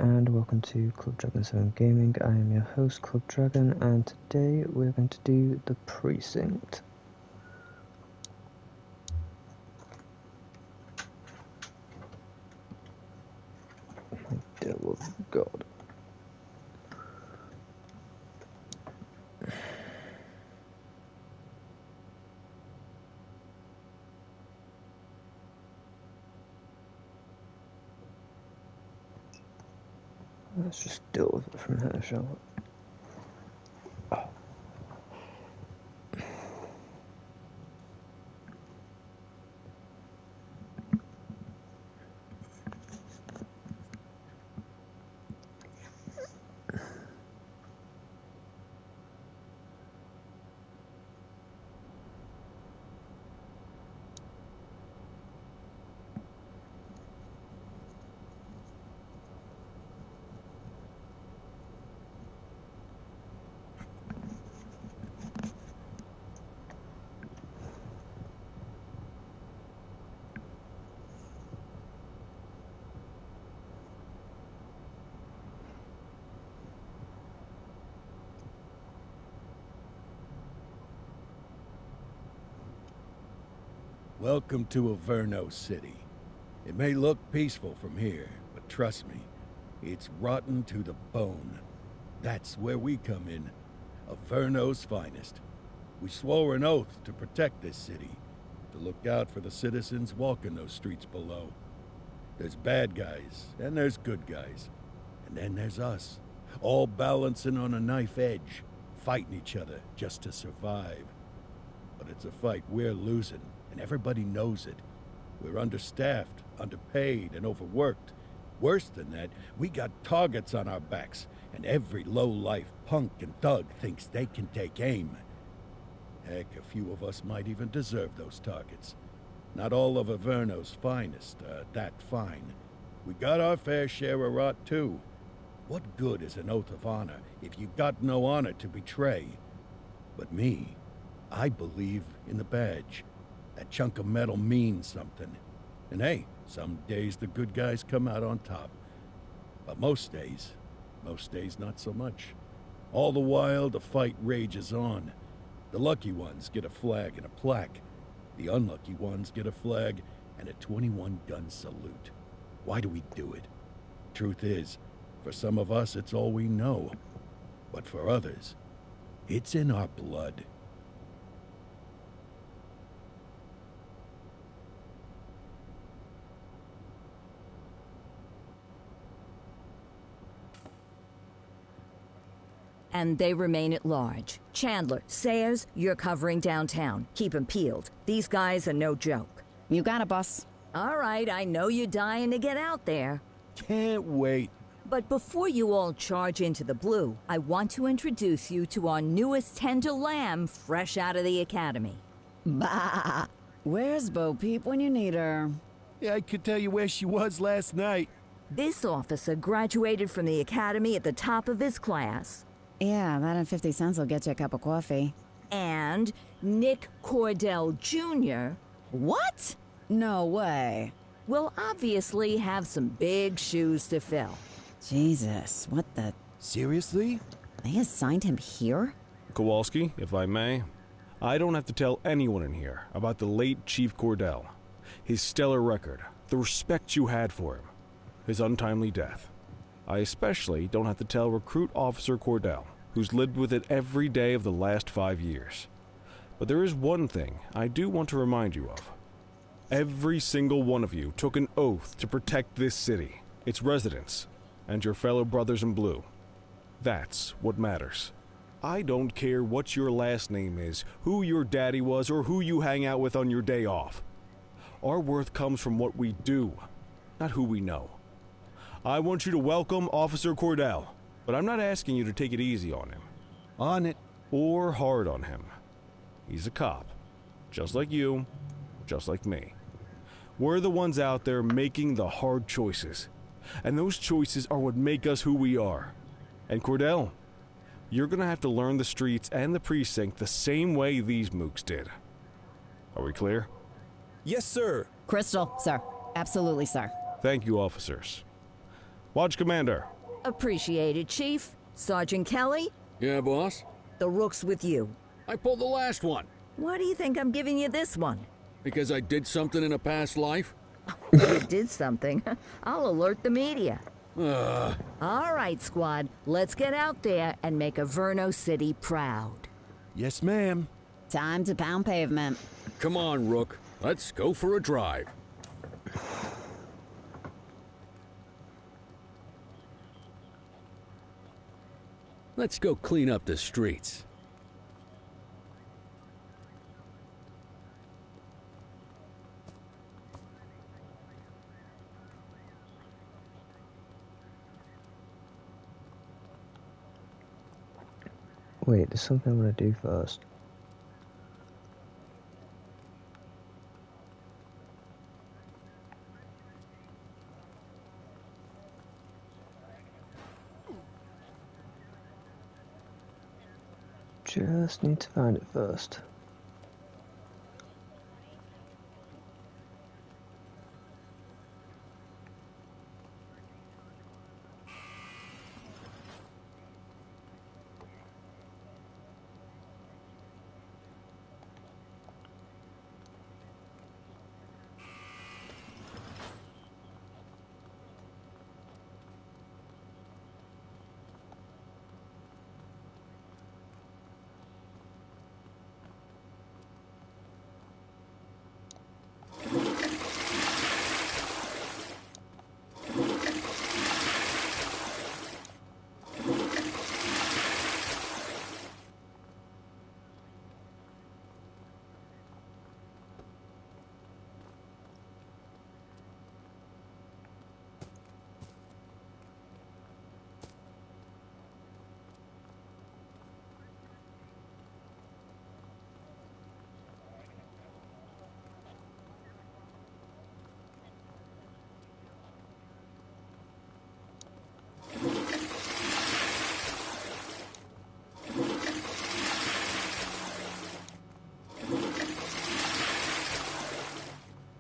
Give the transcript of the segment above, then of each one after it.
and welcome to Club Dragon 7 Gaming. I am your host, Club Dragon, and today we're going to do the precinct. My devil of God. Let's just deal with it from here, shall we? Welcome to Averno City. It may look peaceful from here, but trust me, it's rotten to the bone. That's where we come in, Averno's finest. We swore an oath to protect this city, to look out for the citizens walking those streets below. There's bad guys, and there's good guys. And then there's us, all balancing on a knife edge, fighting each other just to survive. But it's a fight we're losing. And everybody knows it. We're understaffed, underpaid, and overworked. Worse than that, we got targets on our backs, and every low-life punk and thug thinks they can take aim. Heck, a few of us might even deserve those targets. Not all of Averno's finest are that fine. We got our fair share of rot, too. What good is an oath of honor if you got no honor to betray? But me, I believe in the badge. That chunk of metal means something. And hey, some days the good guys come out on top. But most days not so much. All the while, the fight rages on. The lucky ones get a flag and a plaque. The unlucky ones get a flag and a 21-gun salute. Why do we do it? Truth is, for some of us it's all we know. But for others, it's in our blood. And they remain at large. Chandler, Sayers, you're covering downtown. Keep 'em peeled. These guys are no joke. You got it, boss. All right, I know you're dying to get out there. Can't wait. But before you all charge into the blue, I want to introduce you to our newest tender lamb fresh out of the academy. Bah! Where's Bo Peep when you need her? Yeah, I could tell you where she was last night. This officer graduated from the academy at the top of his class. Yeah, that and 50 cents will get you a cup of coffee. And Nick Cordell Jr. What? No way. will obviously have some big shoes to fill. Jesus, what the... Seriously? They assigned him here? Kowalski, if I may, I don't have to tell anyone in here about the late Chief Cordell, his stellar record, the respect you had for him, his untimely death. I especially don't have to tell Recruit Officer Cordell, who's lived with it every day of the last 5 years. But there is one thing I do want to remind you of. Every single one of you took an oath to protect this city, its residents, and your fellow brothers in blue. That's what matters. I don't care what your last name is, who your daddy was, or who you hang out with on your day off. Our worth comes from what we do, not who we know. I want you to welcome Officer Cordell, but I'm not asking you to take it easy on him. On it. Or hard on him. He's a cop, just like you, just like me. We're the ones out there making the hard choices, and those choices are what make us who we are. And Cordell, you're gonna have to learn the streets and the precinct the same way these mooks did. Are we clear? Yes, sir. Crystal, sir. Absolutely, sir. Thank you, officers. Watch Commander. Appreciated, Chief. Sergeant Kelly, Yeah, boss? the rook's with you. I pulled the last one. Why do you think I'm giving you this one? Because I did something in a past life? You did something. I'll alert the media. Ugh. All right, squad. Let's get out there and make Averno City proud. Yes, ma'am. Time to pound pavement. Come on, Rook. Let's go for a drive. Let's go clean up the streets. Wait, there's something I want to do first. Just need to find it first.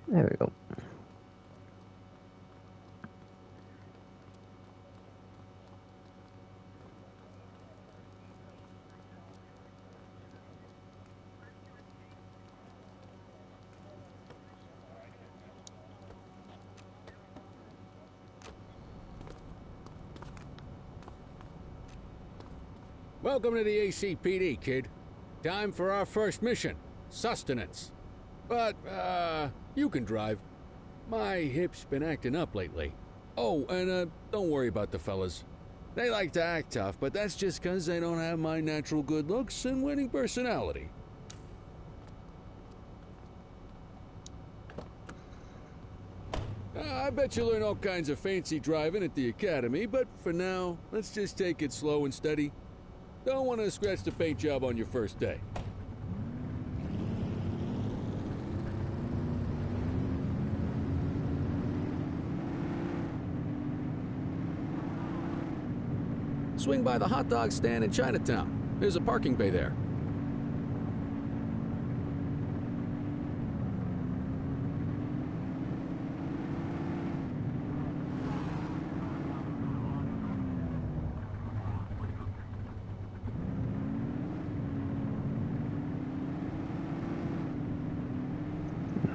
There we go. Welcome to the ACPD, kid. Time for our first mission, sustenance. But, you can drive. My hip's been acting up lately. Oh, and, don't worry about the fellas. They like to act tough, but that's just 'cause they don't have my natural good looks and winning personality. I bet you learn all kinds of fancy driving at the academy, but for now, let's just take it slow and steady. Don't want to scratch the paint job on your first day. Swing by the hot dog stand in Chinatown. There's a parking bay there.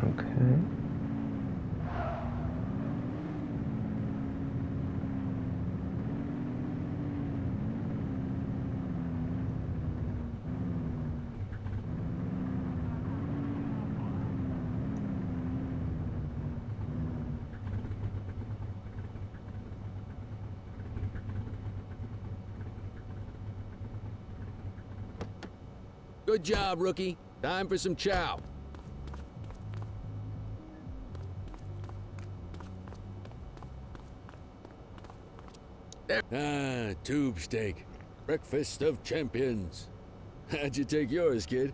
Okay. Good job, rookie. Time for some chow. Ah, tube steak. Breakfast of champions. How'd you take yours, kid?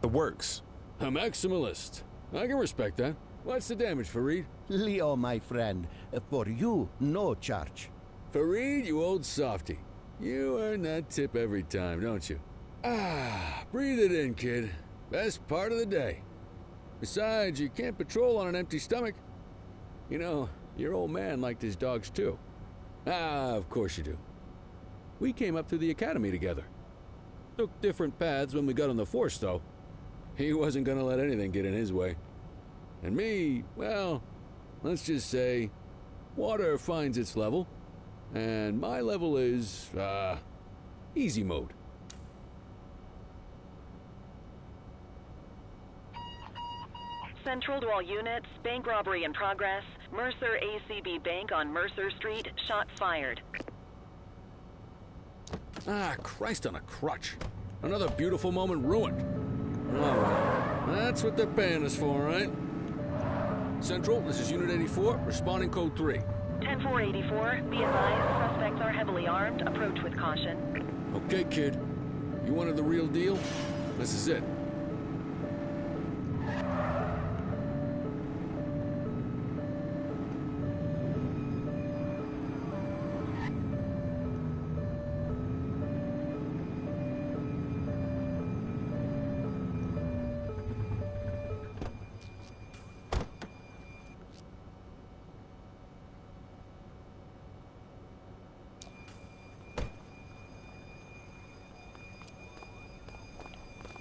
The works. A maximalist. I can respect that. What's the damage, Fareed? Leo, my friend, for you, no charge. Fareed, you old softy. You earn that tip every time, don't you? Ah, breathe it in, kid. Best part of the day. Besides, you can't patrol on an empty stomach. You know, your old man liked his dogs too. Ah, of course you do. We came up through the academy together. Took different paths when we got on the force, though. He wasn't gonna let anything get in his way. And me, well, let's just say, water finds its level, and my level is, easy mode. Central to all units, bank robbery in progress. Mercer ACB Bank on Mercer Street, shots fired. Ah, Christ on a crutch. Another beautiful moment ruined. Oh, well, that's what they're paying us for, right? Central, this is Unit 84, responding code 3. 10-484, be advised, suspects are heavily armed. Approach with caution. Okay, kid. You wanted the real deal? This is it.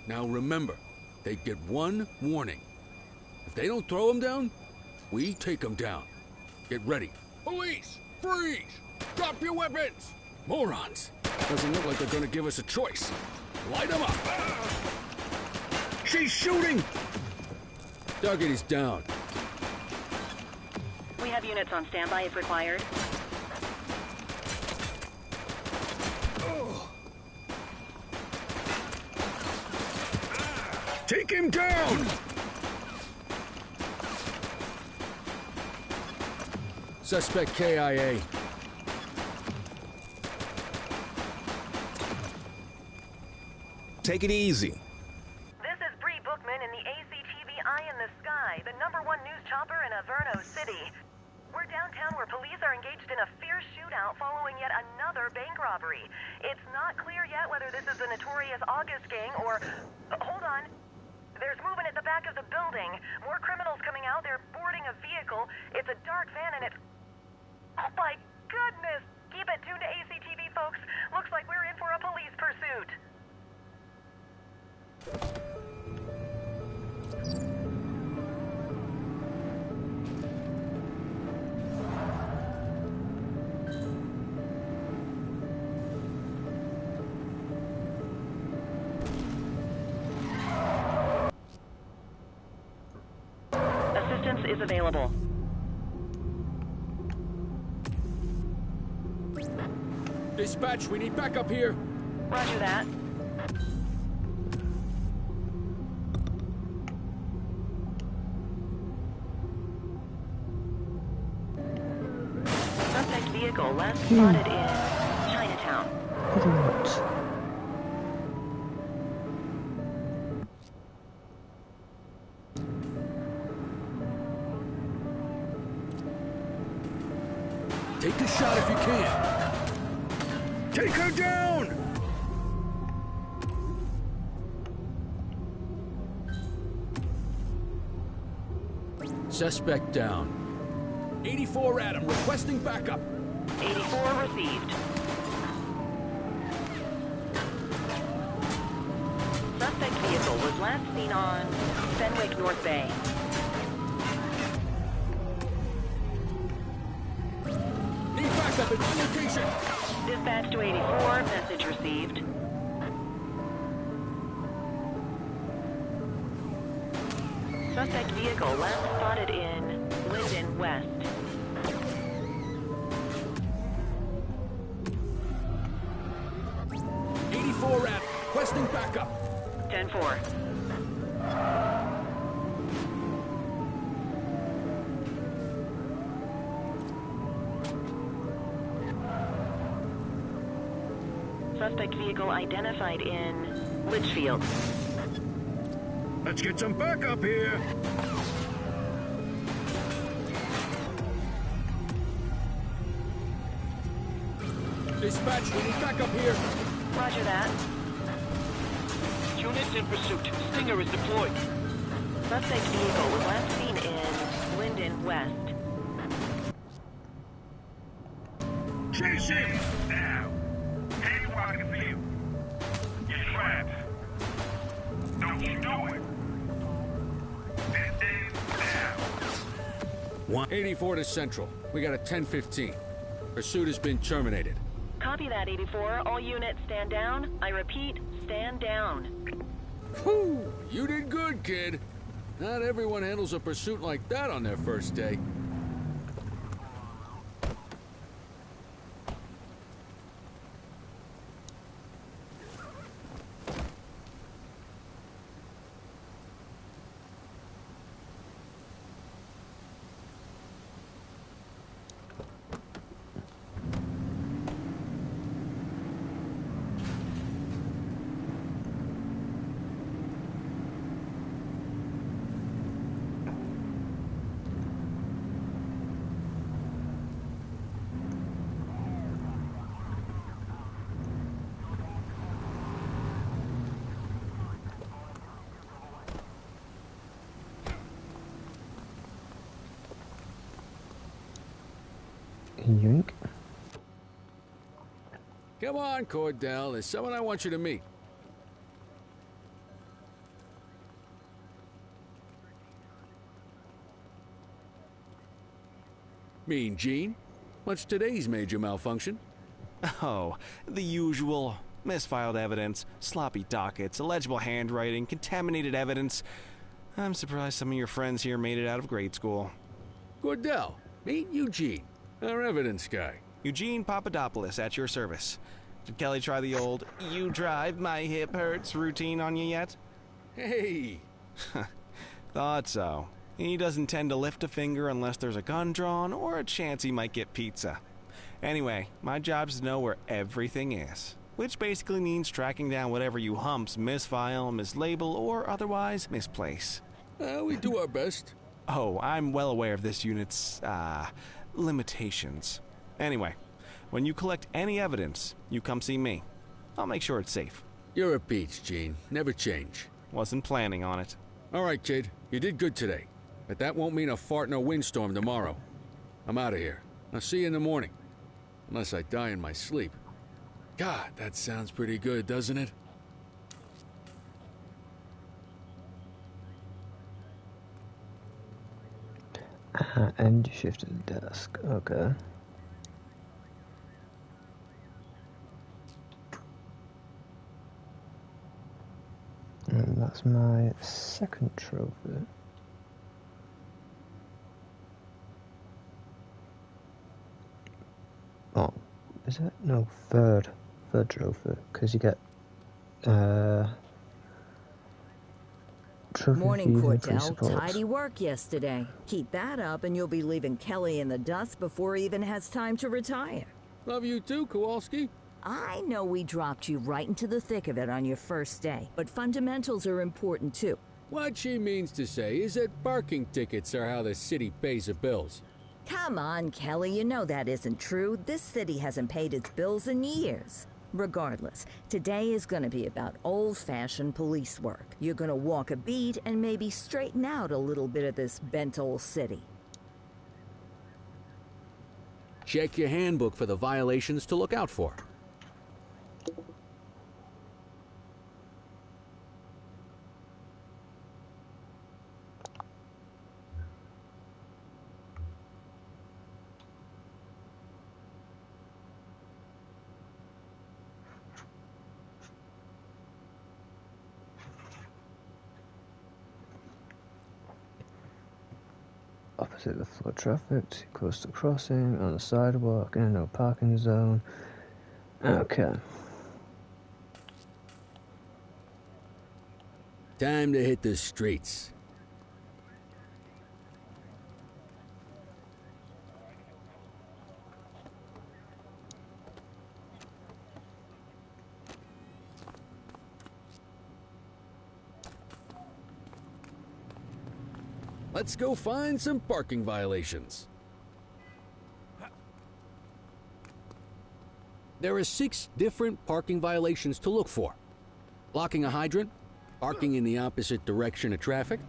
Now remember, they get one warning. If they don't throw them down, we take them down. Get ready. Police! Freeze! Drop your weapons! Morons! Doesn't look like they're gonna give us a choice. Light them up! She's shooting! Target is down. We have units on standby if required. Take him down! Suspect KIA. Take it easy. This is Bree Bookman in the ACTV Eye in the Sky, the #1 news chopper in Averno City. We're downtown where police are engaged in a fierce shootout following yet another bank robbery. It's not clear yet whether this is the notorious August gang or... hold on. There's movement at the back of the building. More criminals coming out. They're boarding a vehicle. It's a dark van and it's... oh my goodness! Keep it tuned to ACTV, folks. Looks like we're in for a police pursuit. Assistance is available. Dispatch, we need backup here. Roger that. Suspect vehicle last spotted in Chinatown. Idiot. Take the shot if you can. Take her down! Suspect down. 84 Adam, requesting backup. 84 received. Suspect vehicle was last seen on Fenwick North Bay. Need backup at my location. Dispatch to 84, message received. Suspect vehicle last spotted in Linden West. Requesting backup. 10-4. Suspect vehicle identified in Litchfield. Let's get some backup here. Dispatch, we need backup here. Roger that. Units in pursuit. Stinger is deployed. Suspect's vehicle was last seen in Linden West. Chase him! Now! Anyone can feel. You're trapped. Don't you do it! Now! 184 to Central. We got a 10-15. Pursuit has been terminated. Copy that, 84. All units stand down. I repeat, stand down. Whew! You did good, kid. Not everyone handles a pursuit like that on their first day. Yoink. Come on, Cordell. There's someone I want you to meet. Mean Gene? What's today's major malfunction? Oh, the usual. Misfiled evidence, sloppy dockets, illegible handwriting, contaminated evidence. I'm surprised some of your friends here made it out of grade school. Cordell, meet Eugene, our evidence guy. Eugene Papadopoulos at your service. Did Kelly try the old "you drive, my hip hurts" routine on you yet? Hey! Thought so. He doesn't tend to lift a finger unless there's a gun drawn or a chance he might get pizza. Anyway, my job's to know where everything is, which basically means tracking down whatever you humps misfile, mislabel, or otherwise misplace. We do our best. Oh, I'm well aware of this unit's, limitations. Anyway, when you collect any evidence, you come see me. I'll make sure it's safe. You're a peach, Gene. Never change. Wasn't planning on it. All right, kid. You did good today. But that won't mean a fart in a windstorm tomorrow. I'm out of here. I'll see you in the morning. Unless I die in my sleep. God, that sounds pretty good, doesn't it? End shift at the desk. Okay. And that's my second trophy. Oh, is it? No, third trophy, because you get trophy Morning, fees and free Cordell. supports. Tidy work yesterday. Keep that up and you'll be leaving Kelly in the dust before he even has time to retire. Love you too, Kowalski. I know we dropped you right into the thick of it on your first day, but fundamentals are important too. What she means to say is that parking tickets are how the city pays the bills. Come on, Kelly, you know that isn't true. This city hasn't paid its bills in years. Regardless, today is going to be about old-fashioned police work. You're going to walk a beat and maybe straighten out a little bit of this bent old city. Check your handbook for the violations to look out for. Opposite the flow of traffic, close to crossing, on the sidewalk, in a no parking zone. Okay. Time to hit the streets. Let's go find some parking violations. There are 6 different parking violations to look for. Blocking a hydrant, parking in the opposite direction of traffic,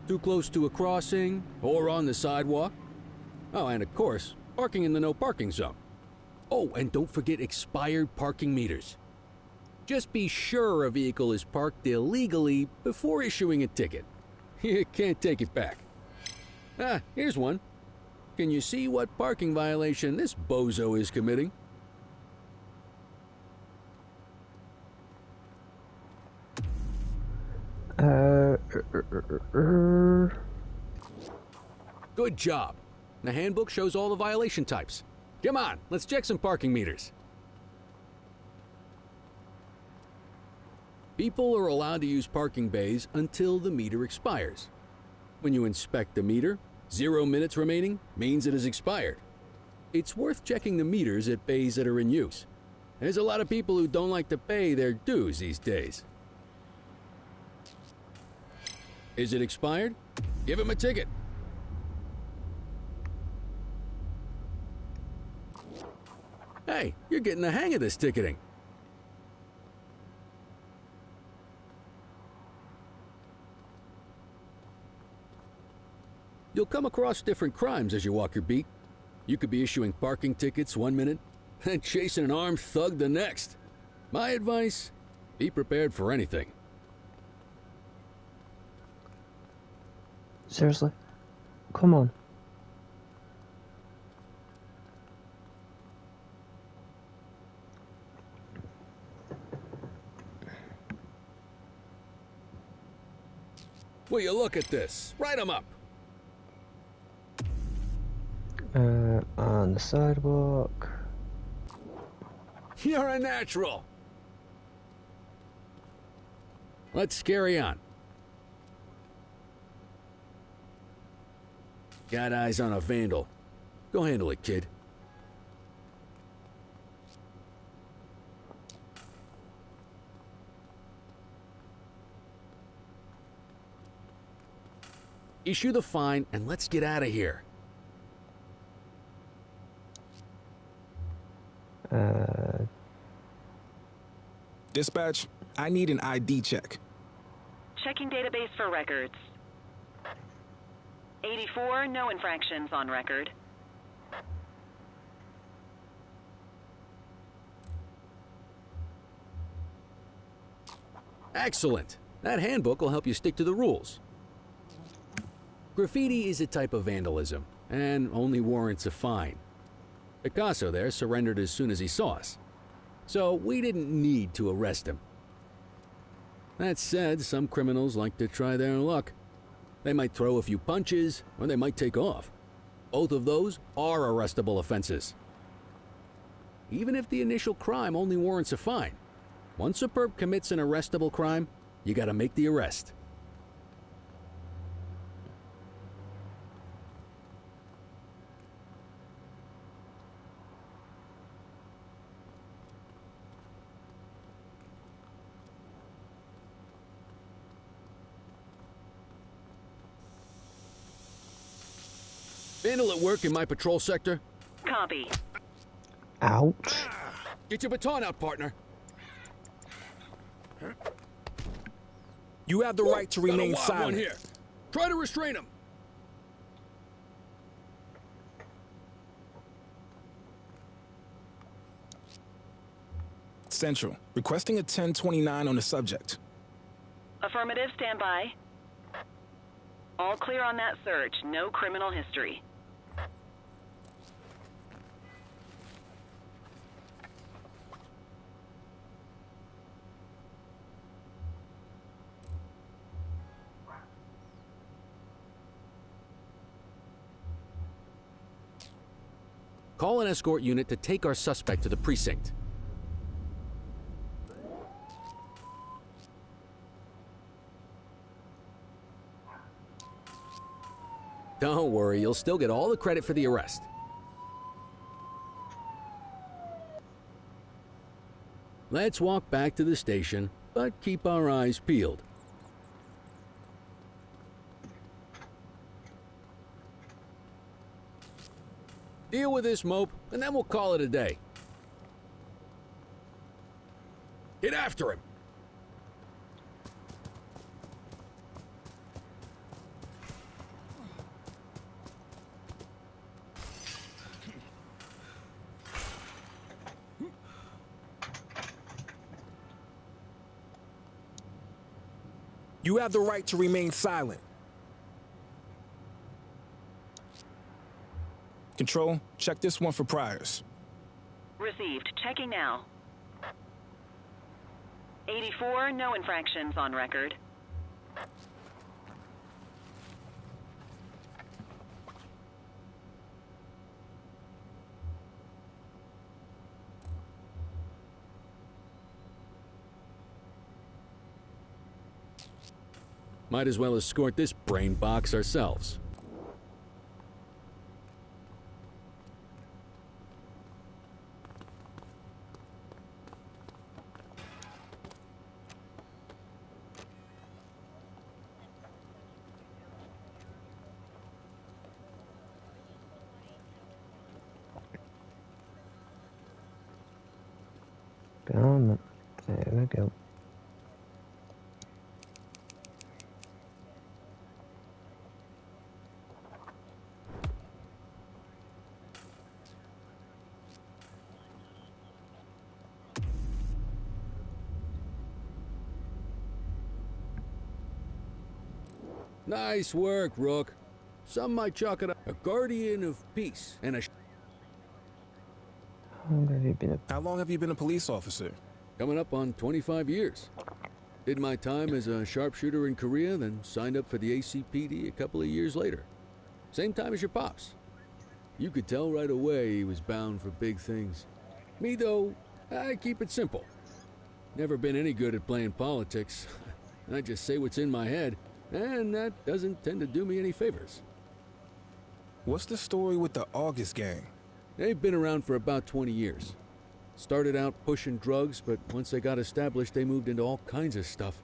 too close to a crossing, or on the sidewalk. Oh, and of course, parking in the no parking zone. Oh, and don't forget expired parking meters. Just be sure a vehicle is parked illegally before issuing a ticket. You can't take it back. Ah, here's one. Can you see what parking violation this bozo is committing? Good job. The handbook shows all the violation types. Come on, let's check some parking meters. People are allowed to use parking bays until the meter expires. When you inspect the meter, 0 minutes remaining means it has expired. It's worth checking the meters at bays that are in use. There's a lot of people who don't like to pay their dues these days. Is it expired? Give him a ticket. Hey, you're getting the hang of this ticketing. You'll come across different crimes as you walk your beat. You could be issuing parking tickets 1 minute and chasing an armed thug the next. My advice, be prepared for anything. Seriously? Come on. Will you look at this? Write 'em up. On the sidewalk. You're a natural. Let's carry on. Got eyes on a vandal. Go handle it, kid. Issue the fine and let's get out of here. Dispatch, I need an ID check. Checking database for records. 84, no infractions on record. Excellent. That handbook will help you stick to the rules. Graffiti is a type of vandalism and only warrants a fine. Picasso there surrendered as soon as he saw us, so we didn't need to arrest him. That said, some criminals like to try their luck. They might throw a few punches, or they might take off. Both of those are arrestable offenses. Even if the initial crime only warrants a fine, once a perp commits an arrestable crime, you gotta make the arrest. Vandal at work in my patrol sector? Copy. Ouch. Get your baton out, partner. You have the right to remain Got a wild silent. one here. Try to restrain him. Central, requesting a 1029 on the subject. Affirmative, stand by. All clear on that search. No criminal history. Call an escort unit to take our suspect to the precinct. Don't worry, you'll still get all the credit for the arrest. Let's walk back to the station, but keep our eyes peeled. Deal with this mope, and then we'll call it a day. Get after him! You have the right to remain silent. Control, check this one for priors. Received. Checking now. 84, no infractions on record. Might as well escort this brain box ourselves. Come on. There we go. Nice work, Rook. Some might chalk it up. A guardian of peace and a... How long have you been a police officer? Coming up on 25 years. Did my time as a sharpshooter in Korea, then signed up for the ACPD a couple of years later. Same time as your pops. You could tell right away he was bound for big things. Me, though, I keep it simple. Never been any good at playing politics. I just say what's in my head, and that doesn't tend to do me any favors. What's the story with the August gang? They've been around for about 20 years. Started out pushing drugs, but once they got established, they moved into all kinds of stuff.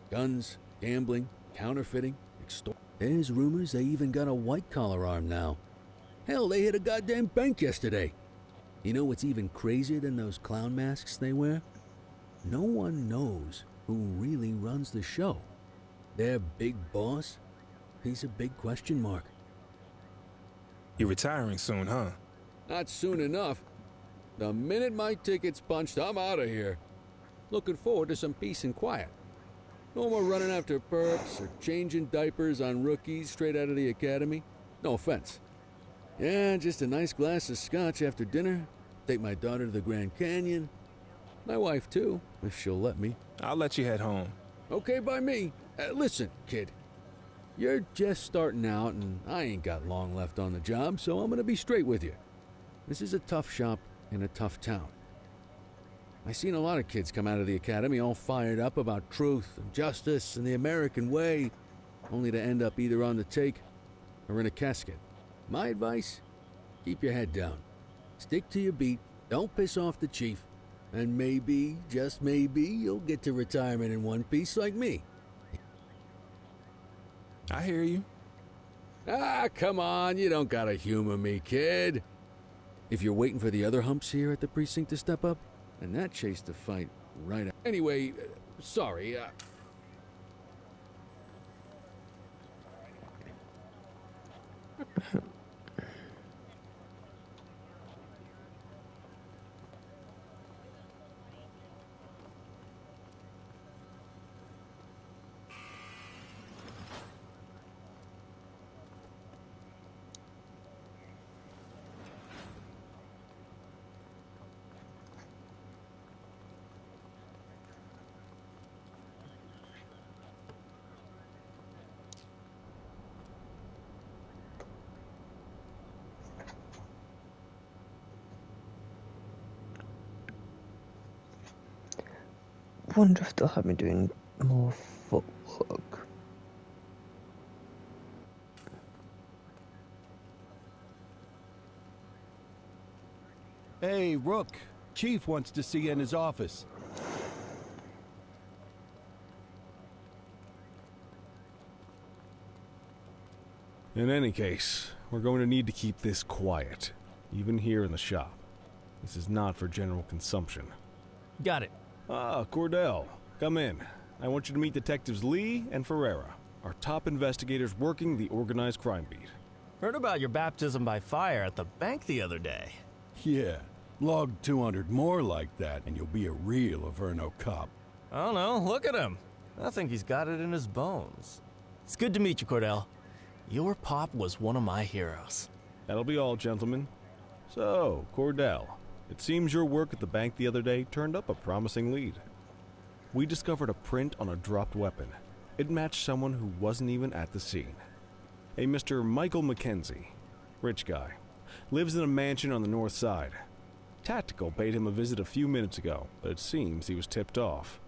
Guns, gambling, counterfeiting, extortion. There's rumors they even got a white-collar arm now. Hell, they hit a goddamn bank yesterday. You know what's even crazier than those clown masks they wear? No one knows who really runs the show. Their big boss? He's a big question mark. You're retiring soon, huh? Not soon enough. The minute my ticket's punched, I'm out of here. Looking forward to some peace and quiet. No more running after perps or changing diapers on rookies straight out of the academy. No offense. Yeah, just a nice glass of scotch after dinner. Take my daughter to the Grand Canyon. My wife, too, if she'll let me. I'll let you head home. Okay by me. Listen, kid. You're just starting out, and I ain't got long left on the job, so I'm gonna be straight with you. This is a tough shop in a tough town. I seen a lot of kids come out of the academy all fired up about truth and justice and the American way, only to end up either on the take or in a casket. My advice? Keep your head down. Stick to your beat, don't piss off the chief, and maybe, just maybe, you'll get to retirement in one piece like me. I hear you. Ah, come on, you don't gotta humor me, kid. If you're waiting for the other humps here at the precinct to step up, then that chased the fight right out. Anyway, sorry. Wonder if they'll have me doing more footwork. Hey, Rook. Chief wants to see you in his office. In any case, we're going to need to keep this quiet, even here in the shop. This is not for general consumption. Got it. Ah, Cordell, come in. I want you to meet Detectives Lee and Ferreira, our top investigators working the organized crime beat. Heard about your baptism by fire at the bank the other day. Yeah, log 200 more like that, and you'll be a real Averno cop. I don't know, look at him. I think he's got it in his bones. It's good to meet you, Cordell. Your pop was one of my heroes. That'll be all, gentlemen. So, Cordell, it seems your work at the bank the other day turned up a promising lead. We discovered a print on a dropped weapon. It matched someone who wasn't even at the scene. A Mr. Michael Mackenzie, rich guy, lives in a mansion on the north side. Tactical paid him a visit a few minutes ago, but it seems he was tipped off.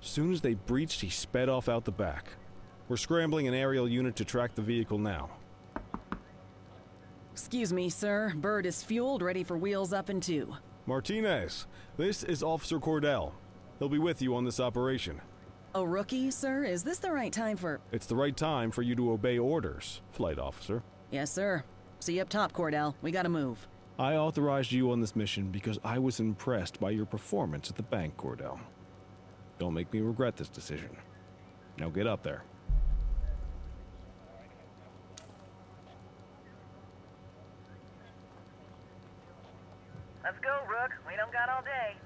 Soon as they breached, he sped off out the back. We're scrambling an aerial unit to track the vehicle now. Excuse me, sir. Bird is fueled, ready for wheels up in 2. Martinez, this is Officer Cordell. He'll be with you on this operation. A rookie, sir? Is this the right time for... It's the right time for you to obey orders, Flight Officer. Yes, sir. See you up top, Cordell. We gotta move. I authorized you on this mission because I was impressed by your performance at the bank, Cordell. Don't make me regret this decision. Now get up there. Let's go, Rook. We don't got all day.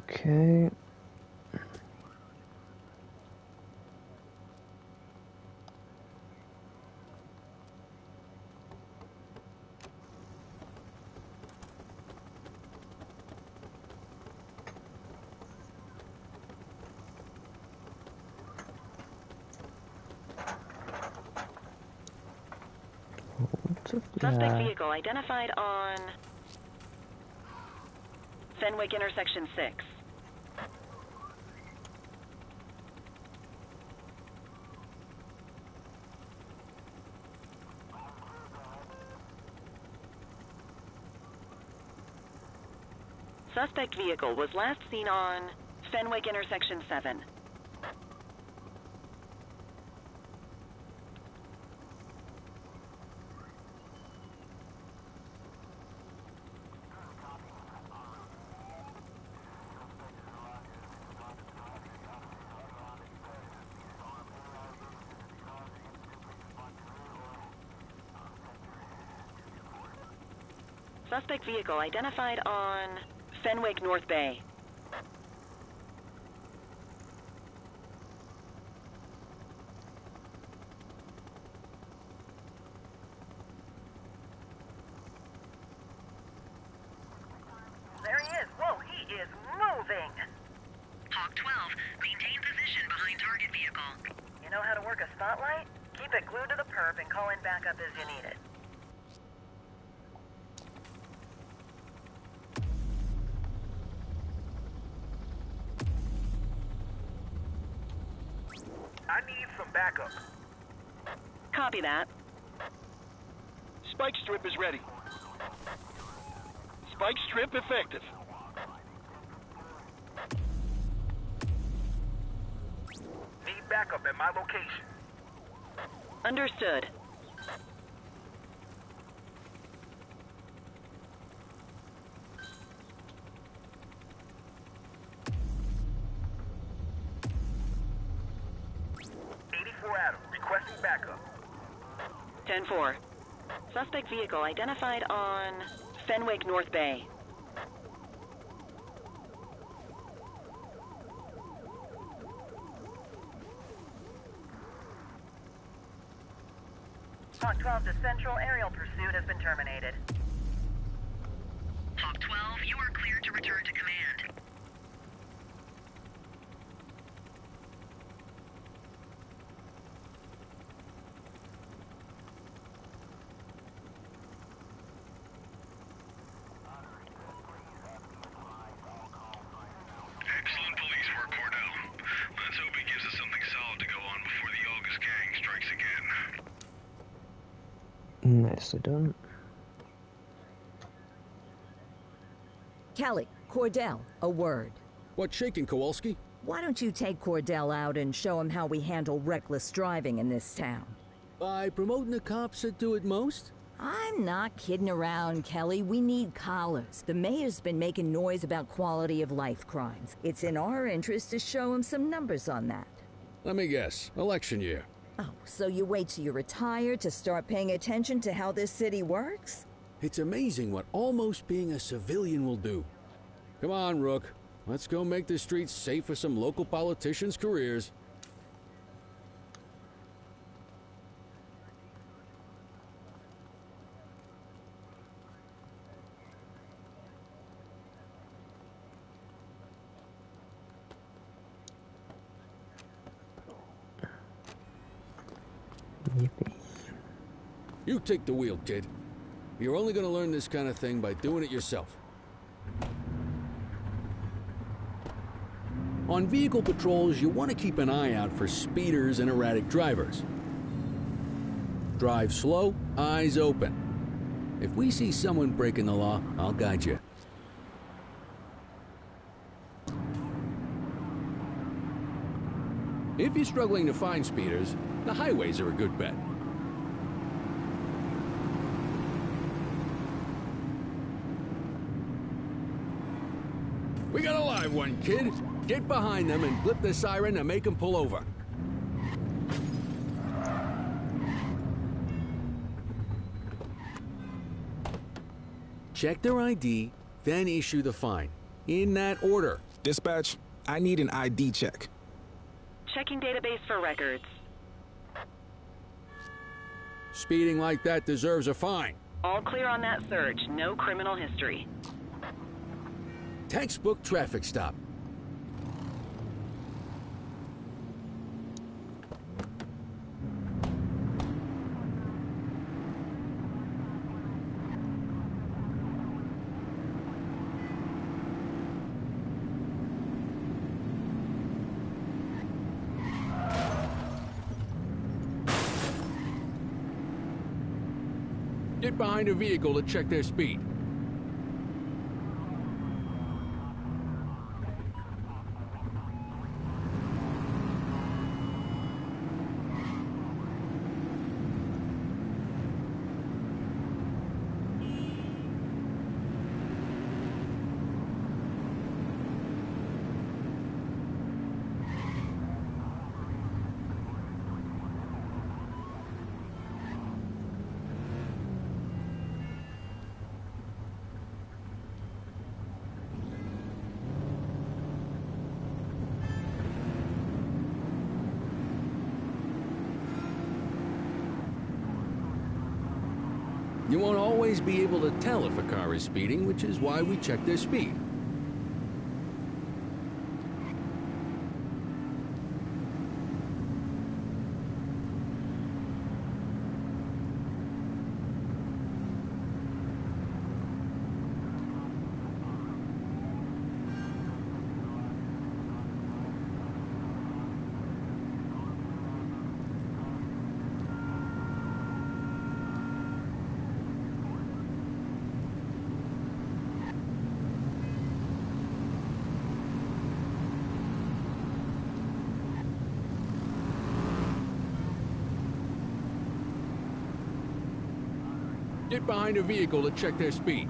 Okay. Suspect vehicle identified on Fenwick intersection 6. Suspect vehicle was last seen on Fenwick intersection 7. Suspect vehicle identified on Fenwick North Bay. There he is. Whoa, he is moving. Hawk 12, maintain position behind target vehicle. You know how to work a spotlight? Keep it glued to the perp and call in backup as you need it. I need some backup. Copy that. Spike strip is ready. Spike strip effective. Need backup at my location. Understood. Adam, requesting backup. 10-4. Suspect vehicle identified on Fenwick North Bay. Hawk 12 to Central, aerial pursuit has been terminated. Hawk 12, you are cleared to return to command. Excellent police work, Cordell. Let's hope he gives us something solid to go on before the August gang strikes again. Nicely done. Kelly, Cordell, a word. What's shaking, Kowalski? Why don't you take Cordell out and show him how we handle reckless driving in this town? By promoting the cops that do it most? I'm not kidding around, Kelly. We need collars. The mayor's been making noise about quality of life crimes. It's in our interest to show him some numbers on that. Let me guess. Election year. Oh, so you wait till you're retired to start paying attention to how this city works? It's amazing what almost being a civilian will do. Come on, Rook. let's go make the streets safe for some local politicians' careers. Yippee. You take the wheel, kid. You're only gonna learn this kind of thing by doing it yourself. On vehicle patrols, you want to keep an eye out for speeders and erratic drivers. Drive slow, eyes open. If we see someone breaking the law, I'll guide you. If you're struggling to find speeders, the highways are a good bet. We got a live one, kid. Get behind them and flip the siren to make them pull over. Check their ID, then issue the fine. In that order. Dispatch, I need an ID check. Checking database for records. Speeding like that deserves a fine. All clear on that search. No criminal history. Textbook traffic stop. Get behind a vehicle to check their speed. You won't always be able to tell if a car is speeding, which is why we check their speed. Get behind a vehicle to check their speed.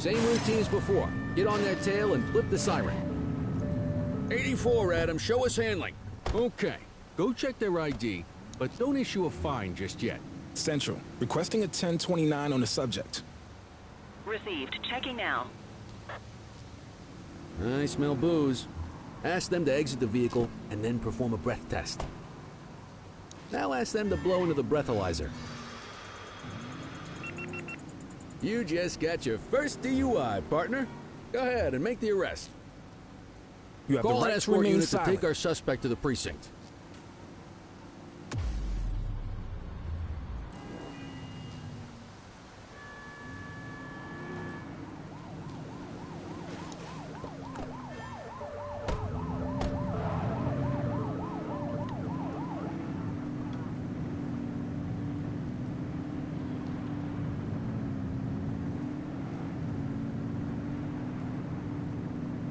Same routine as before. Get on their tail and flip the siren. 84, Adam. Show us handling. Okay. Go check their ID, but don't issue a fine just yet. Central, requesting a 1029 on the subject. Received. Checking now. I smell booze. Ask them to exit the vehicle and then perform a breath test. Now ask them to blow into the breathalyzer. You just got your first DUI, partner. Go ahead and make the arrest. You have Call the an right to escort remain unit to silent. take our suspect to the precinct.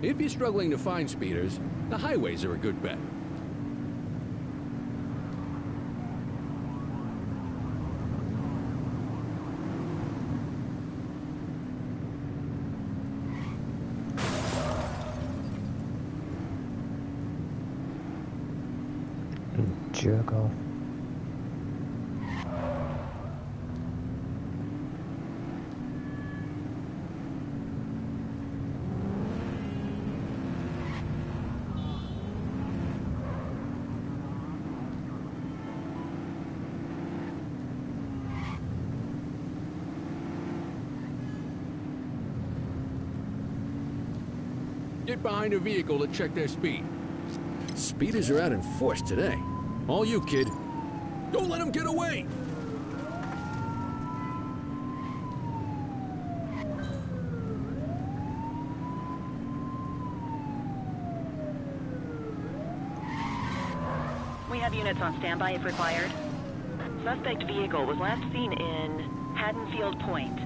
If you're struggling to find speeders, the highways are a good bet. Jerk off. Get behind a vehicle to check their speed. Speeders are out in force today. All you, kid. Don't let them get away! We have units on standby if required. Suspect vehicle was last seen in Haddonfield Point.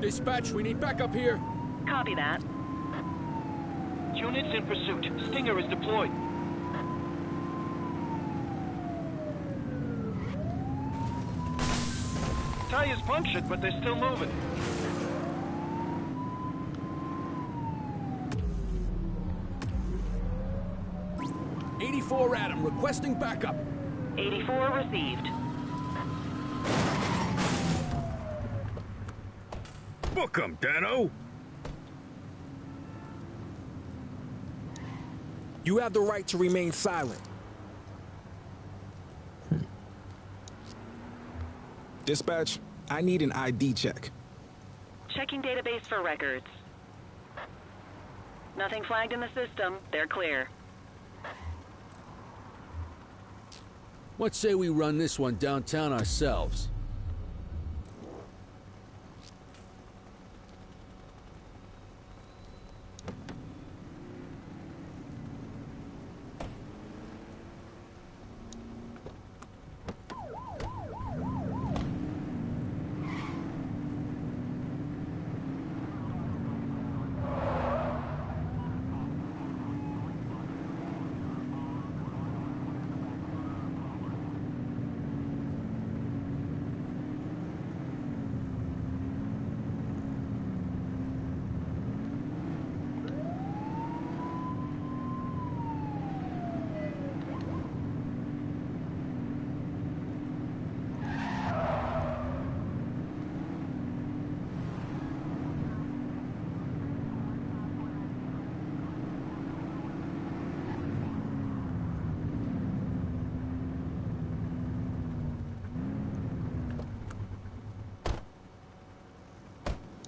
Dispatch, we need backup here. Copy that. Units in pursuit. Stinger is deployed. Tires punctured, but they're still moving. '84 Adam, requesting backup. 84 received. Book 'em, Dano! You have the right to remain silent. Dispatch, I need an ID check. Checking database for records. Nothing flagged in the system. They're clear. What say we run this one downtown ourselves?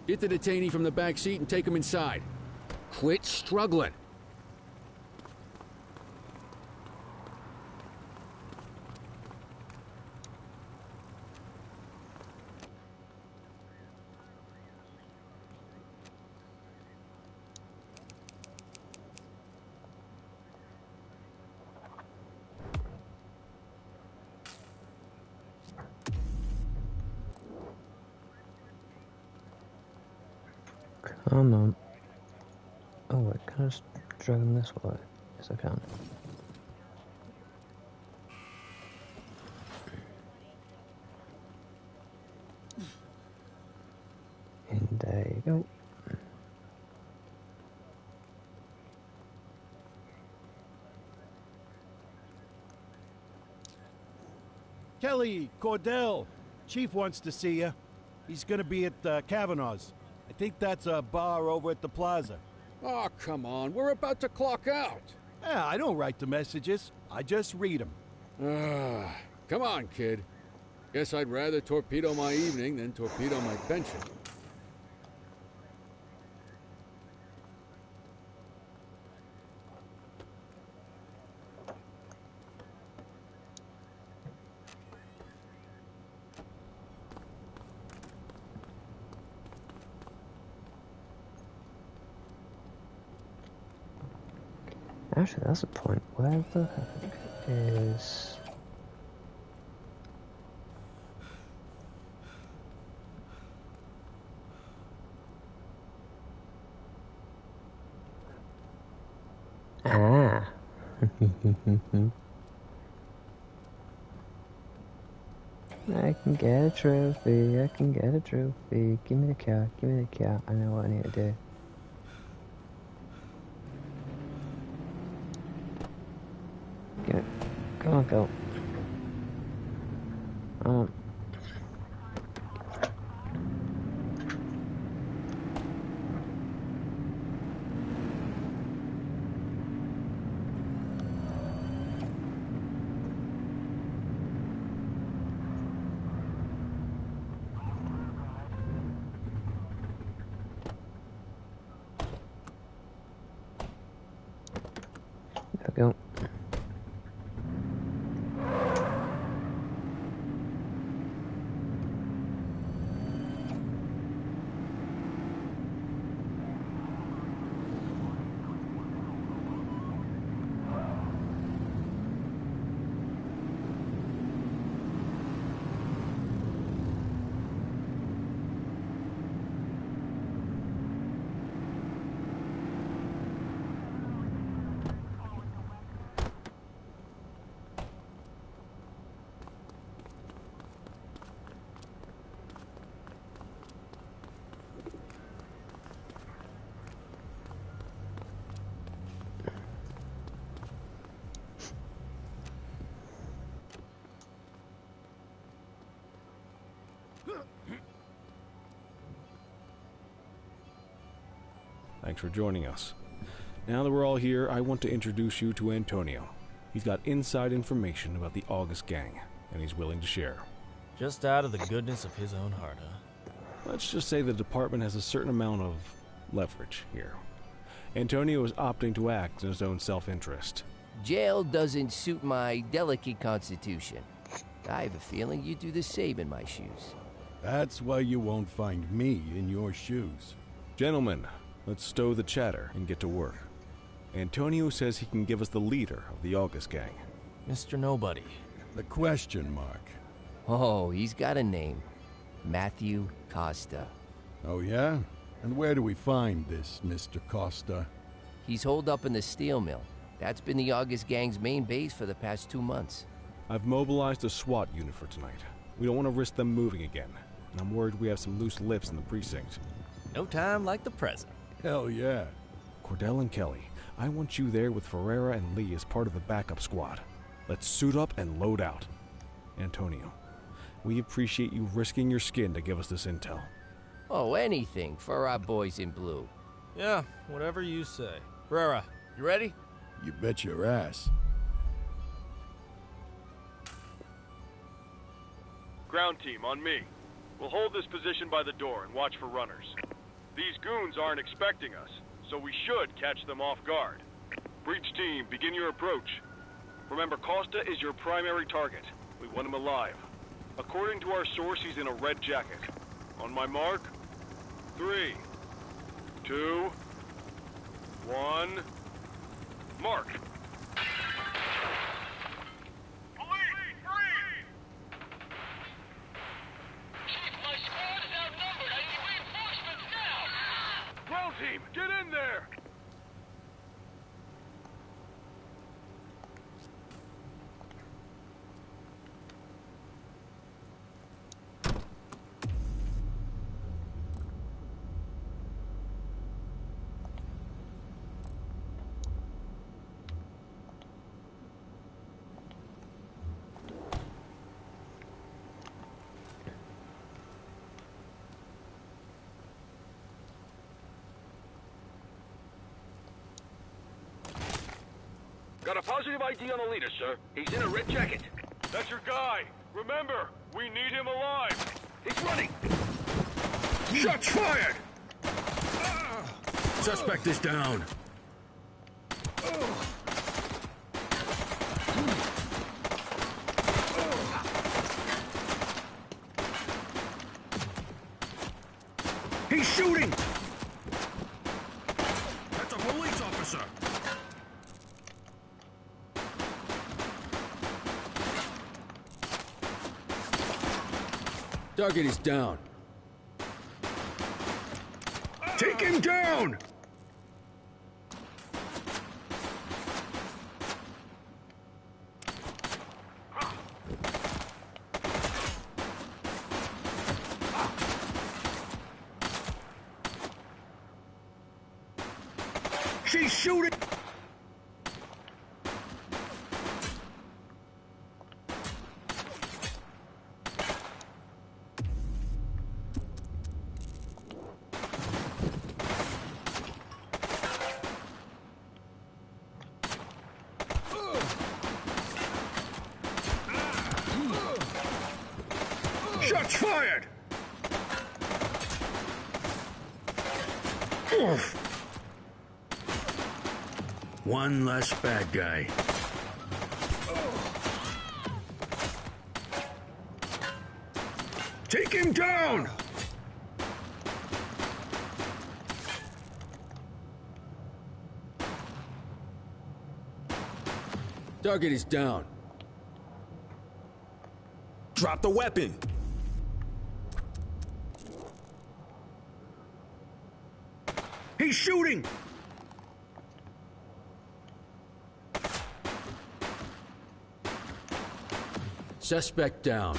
Get the detainee from the back seat and take him inside. Quit struggling. Come on. Oh wait, can I just drag him this way? Yes, I can. And there you go. Kelly, Cordell, Chief wants to see you. He's gonna be at Kavanaugh's. I think that's a bar over at the plaza. Oh, come on. We're about to clock out. Yeah, I don't write the messages. I just read them. Come on, kid. Guess I'd rather torpedo my evening than torpedo my pension. Actually, that's a point. Where the heck is... Ah! I can get a trophy, I can get a trophy. Give me the car, give me the car. I know what I need to do. Give it. Come on, go. There we go. Thanks for joining us. Now that we're all here, I want to introduce you to Antonio. He's got inside information about the August gang, and he's willing to share. Just out of the goodness of his own heart, huh? Let's just say the department has a certain amount of leverage here. Antonio is opting to act in his own self-interest. Jail doesn't suit my delicate constitution. I have a feeling you'd do the same in my shoes. That's why you won't find me in your shoes. Gentlemen, let's stow the chatter and get to work. Antonio says he can give us the leader of the August gang. Mr. Nobody. The question mark. Oh, he's got a name. Matthew Costa. Oh, yeah? And where do we find this Mr. Costa? He's holed up in the steel mill. That's been the August gang's main base for the past 2 months. I've mobilized a SWAT unit for tonight. We don't want to risk them moving again, and I'm worried we have some loose lips in the precinct. No time like the present. Hell yeah. Cordell and Kelly, I want you there with Ferreira and Lee as part of the backup squad. Let's suit up and load out. Antonio, we appreciate you risking your skin to give us this intel. Oh, anything for our boys in blue. Yeah, whatever you say. Ferreira, you ready? You bet your ass. Ground team, on me. We'll hold this position by the door and watch for runners. These goons aren't expecting us, so we should catch them off guard. Breach team, begin your approach. Remember, Costa is your primary target. We want him alive. According to our source, he's in a red jacket. On my mark, 3, 2, 1, mark. Team, get in there! Got a positive ID on the leader, sir. He's in a red jacket. That's your guy. Remember, we need him alive. He's running. Shots fired! Suspect is down. He's shooting! That's a police officer! Target is down. Take him down! She's shooting! Shots fired! One less bad guy. Take him down! Target is down. Drop the weapon. He's shooting! Suspect down.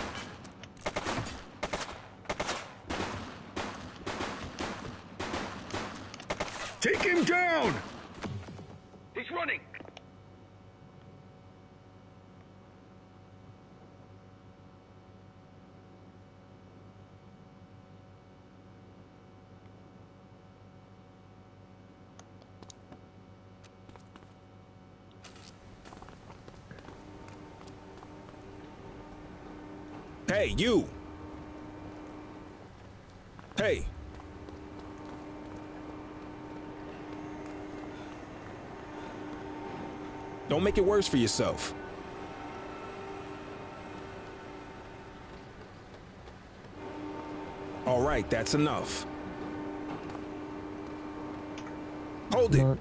Take him down! He's running! Hey, you! Hey! Don't make it worse for yourself. All right, that's enough. Hold it.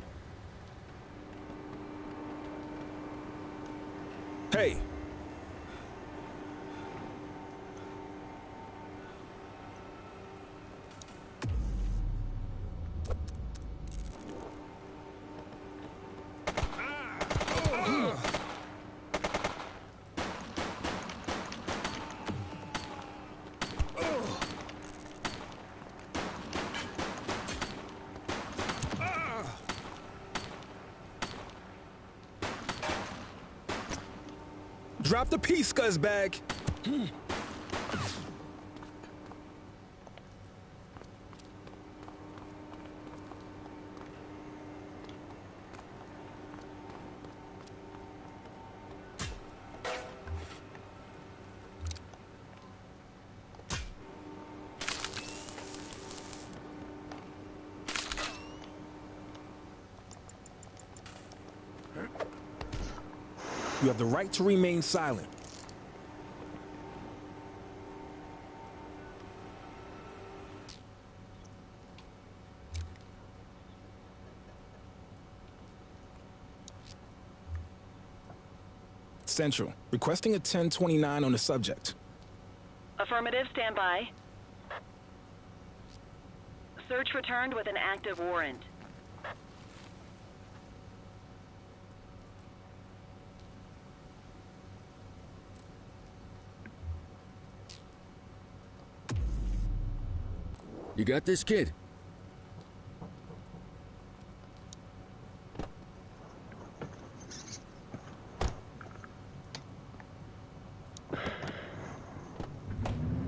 Hey! Drop the piece, scuzzbag. You have the right to remain silent. Central, requesting a 1029 on the subject. Affirmative, stand by. Search returned with an active warrant. You got this, kid?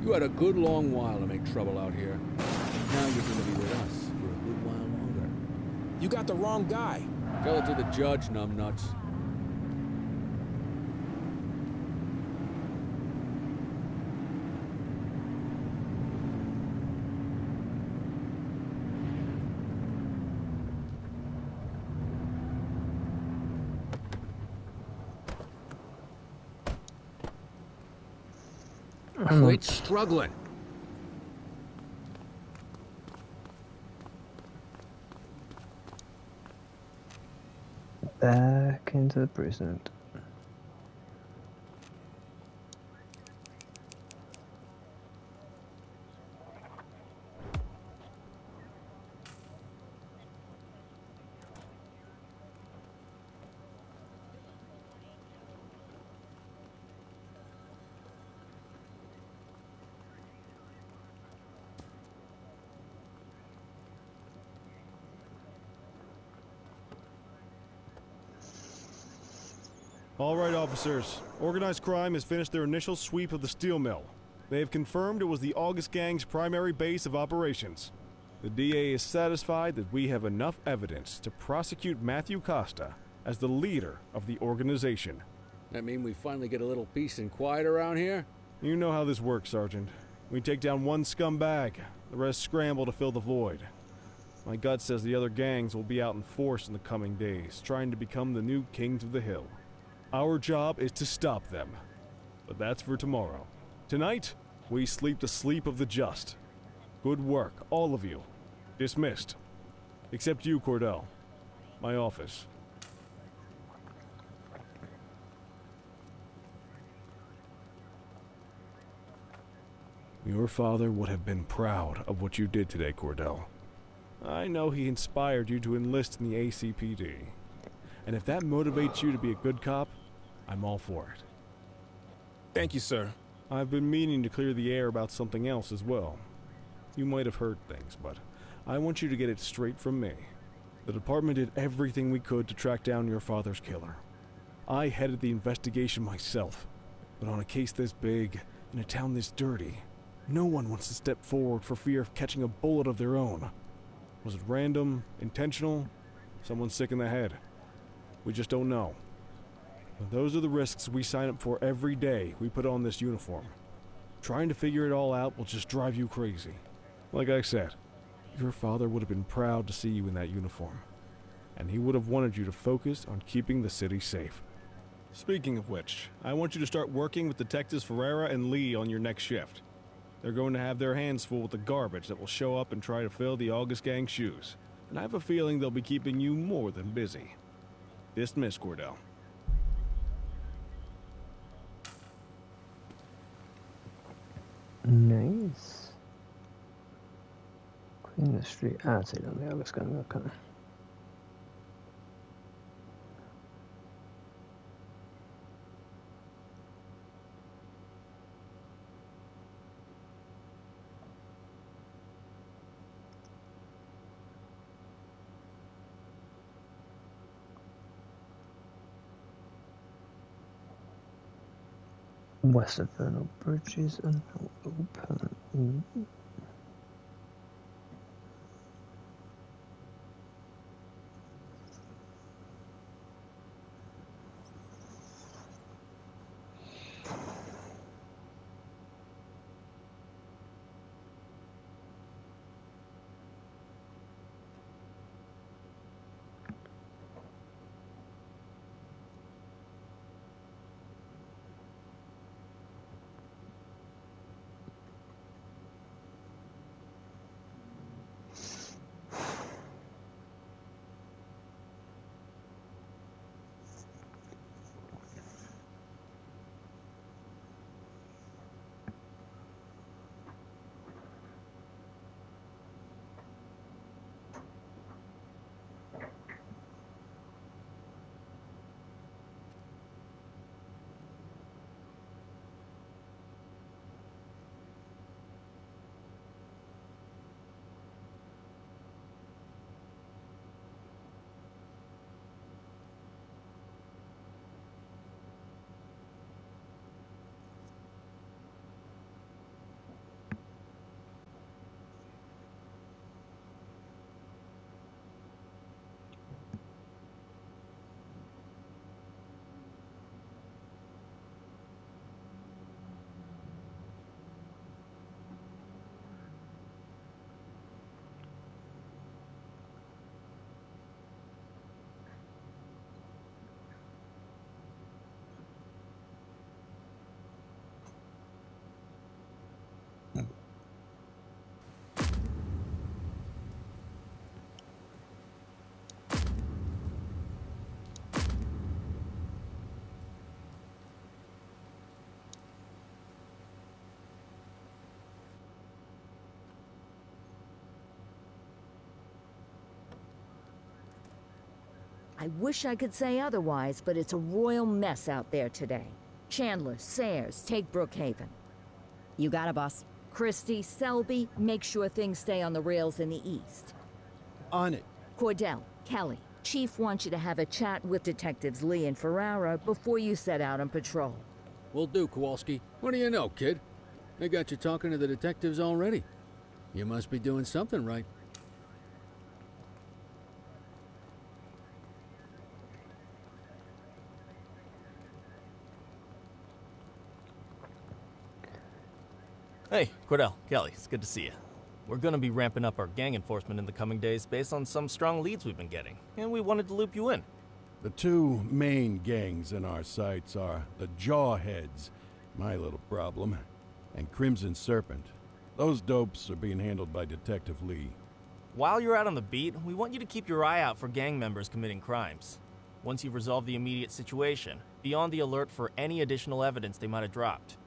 You had a good long while to make trouble out here. Now you're gonna be with us for a good while longer. You got the wrong guy. Tell it to the judge, numbnuts. Quit struggling. Back into the precinct. Precinct 1, 1 to 1. All right, officers. Organized crime has finished their initial sweep of the steel mill. They have confirmed it was the August Gang's primary base of operations. The DA is satisfied that we have enough evidence to prosecute Matthew Costa as the leader of the organization. That mean we finally get a little peace and quiet around here? You know how this works, Sergeant. We take down one scumbag, the rest scramble to fill the void. My gut says the other gangs will be out in force in the coming days, trying to become the new kings of the hill. Our job is to stop them. But that's for tomorrow. Tonight, we sleep the sleep of the just. Good work, all of you. Dismissed. Except you, Cordell. My office. Your father would have been proud of what you did today, Cordell. I know he inspired you to enlist in the ACPD. And if that motivates you to be a good cop, I'm all for it. Thank you, sir. I've been meaning to clear the air about something else as well. You might have heard things, but I want you to get it straight from me. The department did everything we could to track down your father's killer. I headed the investigation myself, but on a case this big, in a town this dirty, no one wants to step forward for fear of catching a bullet of their own. Was it random, intentional, someone sick in the head? We just don't know. But those are the risks we sign up for every day we put on this uniform. Trying to figure it all out will just drive you crazy. Like I said, your father would have been proud to see you in that uniform. And he would have wanted you to focus on keeping the city safe. Speaking of which, I want you to start working with Detectives Ferreira and Lee on your next shift. They're going to have their hands full with the garbage that will show up and try to fill the August Gang's shoes. And I have a feeling they'll be keeping you more than busy. Dismissed, Cordell. Nice. Clean the street. Sí, donde August Gang, okay. West of Vernal Bridges and open. I wish I could say otherwise, but it's a royal mess out there today. Chandler, Sayers, take Brookhaven. You got it, boss. Christie, Selby, make sure things stay on the rails in the east. On it. Cordell, Kelly, Chief wants you to have a chat with Detectives Lee and Ferrara before you set out on patrol. Will do, Kowalski. What do you know, kid? They got you talking to the detectives already. You must be doing something right. Hey, Cordell, Kelly, it's good to see you. We're gonna be ramping up our gang enforcement in the coming days based on some strong leads we've been getting, and we wanted to loop you in. The two main gangs in our sights are the Jawheads, my little problem, and Crimson Serpent. Those dopes are being handled by Detective Lee. While you're out on the beat, we want you to keep your eye out for gang members committing crimes. Once you've resolved the immediate situation, be on the alert for any additional evidence they might have dropped.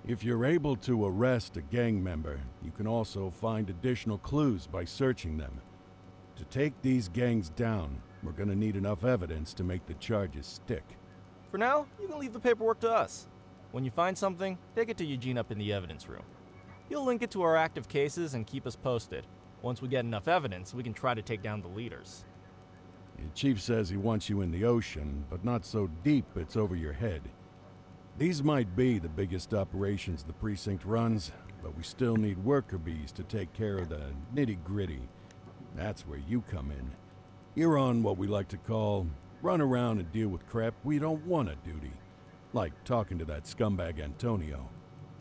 If you're able to arrest a gang member, you can also find additional clues by searching them. To take these gangs down, we're gonna need enough evidence to make the charges stick. For now, you can leave the paperwork to us. When you find something, take it to Eugene up in the evidence room. He'll link it to our active cases and keep us posted. Once we get enough evidence, we can try to take down the leaders. The chief says he wants you in the ocean, but not so deep it's over your head. These might be the biggest operations the precinct runs, but we still need worker bees to take care of the nitty-gritty. That's where you come in. You're on what we like to call run around and deal with crap we don't want to duty. Like talking to that scumbag Antonio.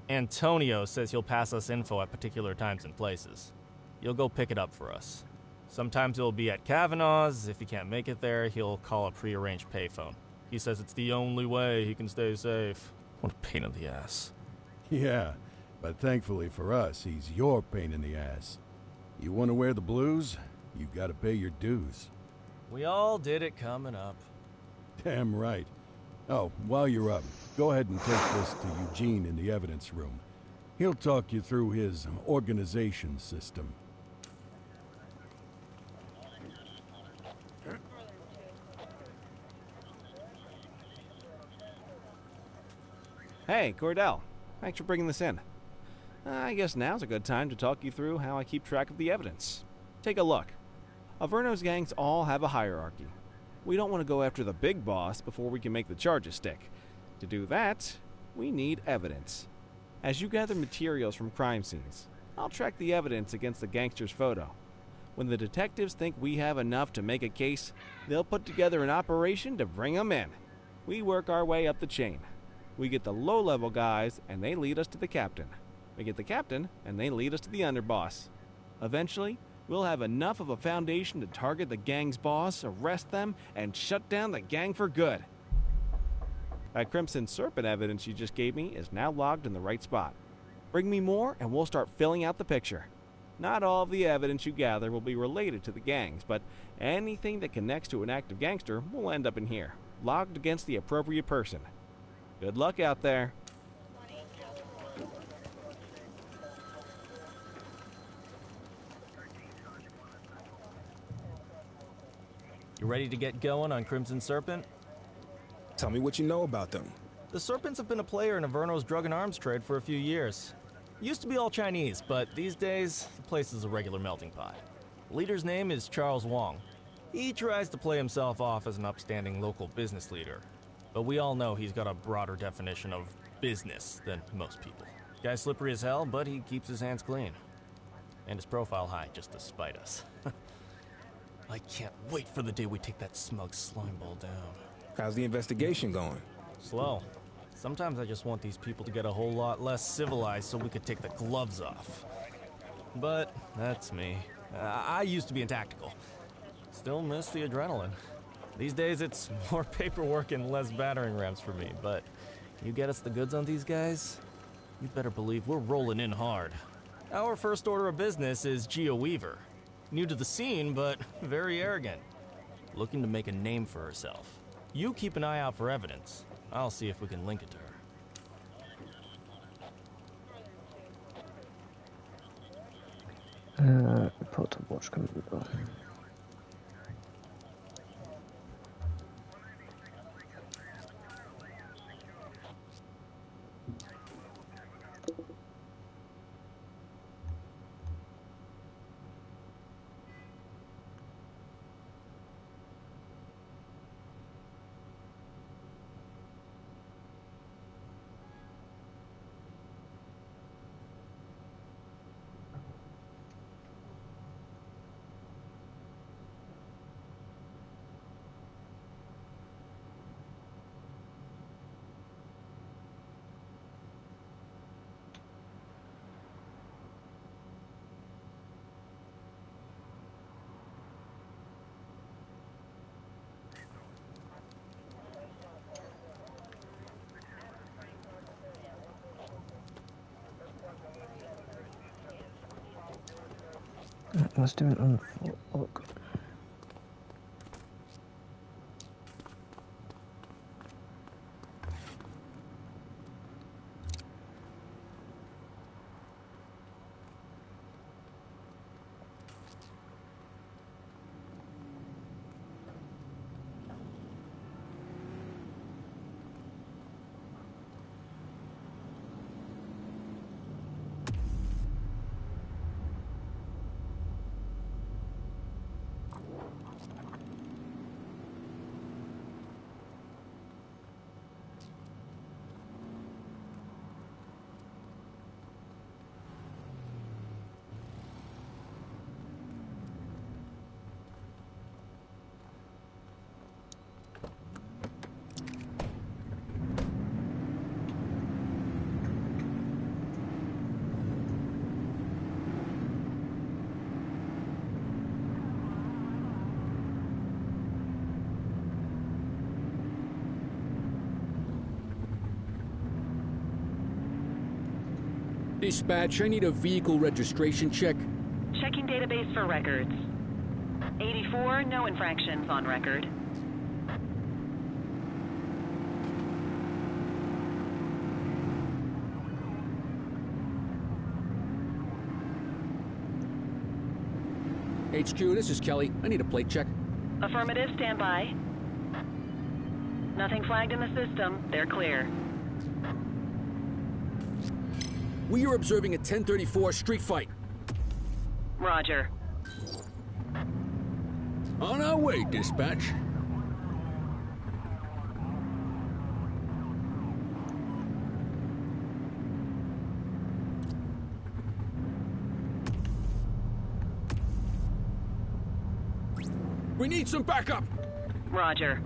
Antonio says he'll pass us info at particular times and places. You'll go pick it up for us. Sometimes it'll be at Kavanaugh's. If he can't make it there, he'll call a prearranged payphone. He says it's the only way he can stay safe. What a pain in the ass. Yeah, but thankfully for us, he's your pain in the ass. You want to wear the blues? You gotta pay your dues. We all did it coming up. Damn right. Oh, while you're up, go ahead and take this to Eugene in the evidence room. He'll talk you through his organization system. Hey, Cordell. Thanks for bringing this in. I guess now's a good time to talk you through how I keep track of the evidence. Take a look. Averno's gangs all have a hierarchy. We don't want to go after the big boss before we can make the charges stick. To do that, we need evidence. As you gather materials from crime scenes, I'll track the evidence against the gangster's photo. When the detectives think we have enough to make a case, they'll put together an operation to bring them in. We work our way up the chain. We get the low-level guys, and they lead us to the captain. We get the captain, and they lead us to the underboss. Eventually, we'll have enough of a foundation to target the gang's boss, arrest them, and shut down the gang for good. That Crimson Serpent evidence you just gave me is now logged in the right spot. Bring me more, and we'll start filling out the picture. Not all of the evidence you gather will be related to the gangs, but anything that connects to an active gangster will end up in here, logged against the appropriate person. Good luck out there. You ready to get going on Crimson Serpent? Tell me what you know about them. The Serpents have been a player in Averno's drug and arms trade for a few years. Used to be all Chinese, but these days, the place is a regular melting pot. The leader's name is Charles Wong. He tries to play himself off as an upstanding local business leader, but we all know he's got a broader definition of business than most people. Guy's slippery as hell, but he keeps his hands clean. And his profile high just to spite us. I can't wait for the day we take that smug slimeball down. How's the investigation going? Slow. Sometimes I just want these people to get a whole lot less civilized so we could take the gloves off. But that's me. I used to be in tactical. Still miss the adrenaline. These days it's more paperwork and less battering rams for me, but you get us the goods on these guys, you better believe we're rolling in hard. Our first order of business is Gia Weaver. New to the scene, but very arrogant. Looking to make a name for herself. You keep an eye out for evidence. I'll see if we can link it to her. Report to watch computer. Let's do it on full look. Dispatch, I need a vehicle registration check. Checking database for records. 84, no infractions on record. HQ, this is Kelly. I need a plate check. Affirmative, stand by. Nothing flagged in the system. They're clear. We are observing a 1034 street fight. Roger. On our way, dispatch. We need some backup. Roger.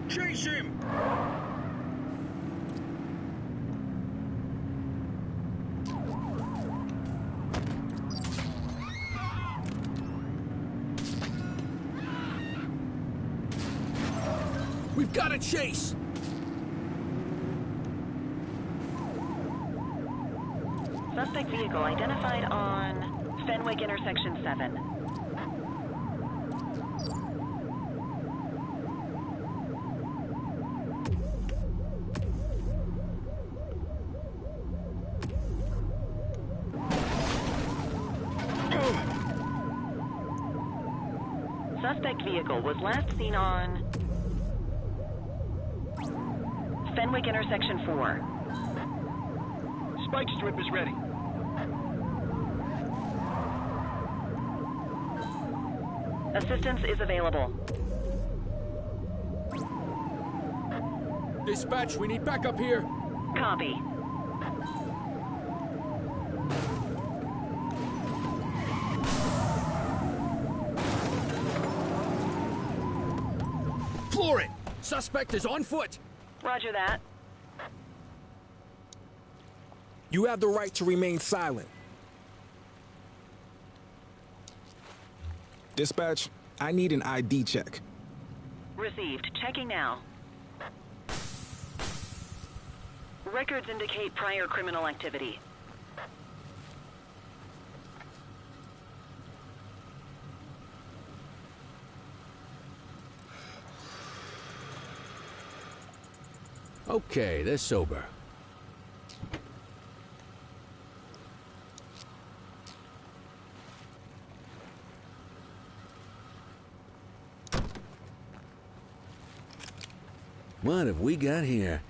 Chase him! We've got a chase! Suspect vehicle identified on Fenwick intersection 7. Suspect vehicle was last seen on Fenwick intersection 4. Spike strip is ready. Assistance is available. Dispatch, we need backup here. Copy. Floor it! Suspect is on foot! Roger that. You have the right to remain silent. Dispatch, I need an ID check. Received. Checking now. Records indicate prior criminal activity. Okay, they're sober. What have we got here?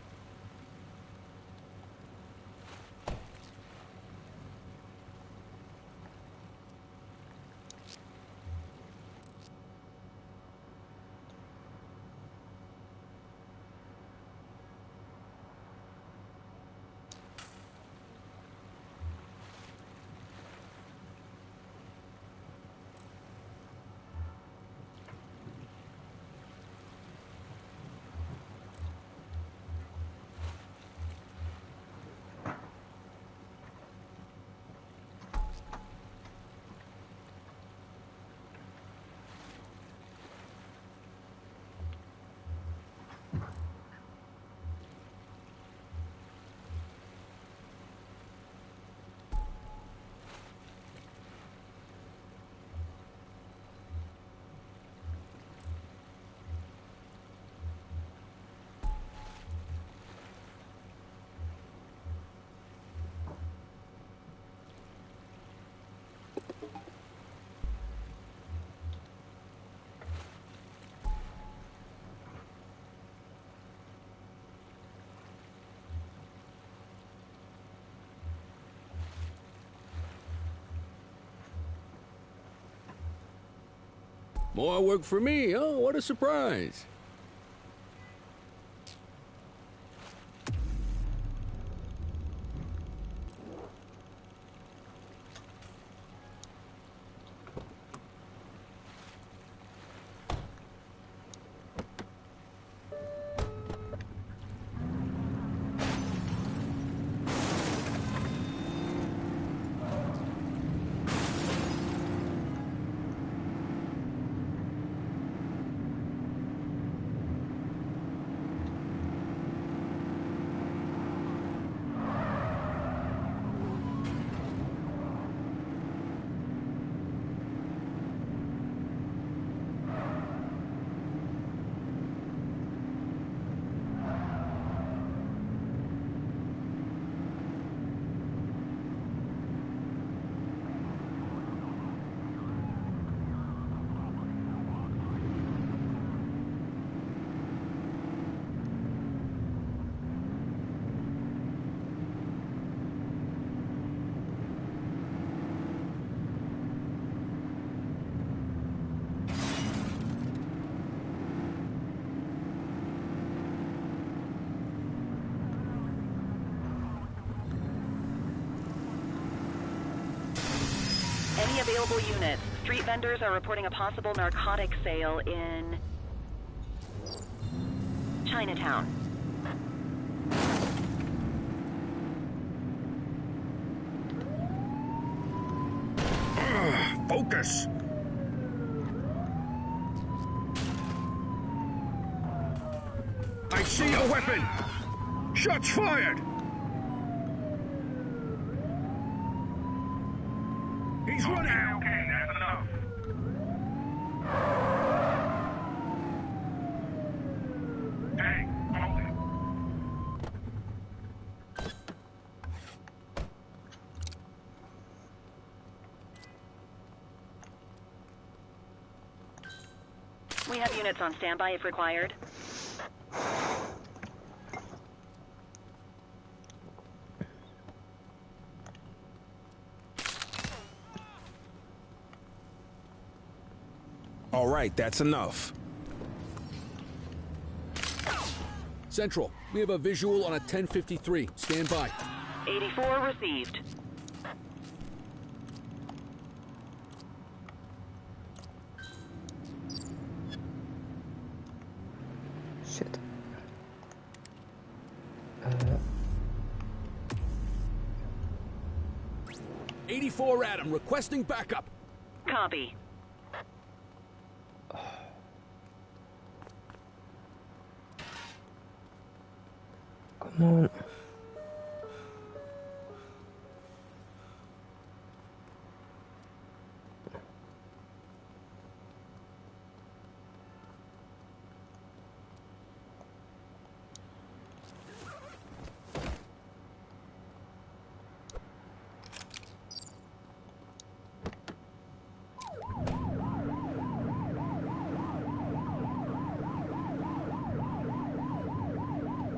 More work for me. Oh, what a surprise. Any available units. Street vendors are reporting a possible narcotic sale in Chinatown. Focus! I see a weapon! Shots fired! He's running! Okay, that's enough. Hey, hold it. We have units on standby if required. All right, that's enough. Central, we have a visual on a 1053. Stand by. 84 received. Shit. 84 Adam, requesting backup. Copy. Come on.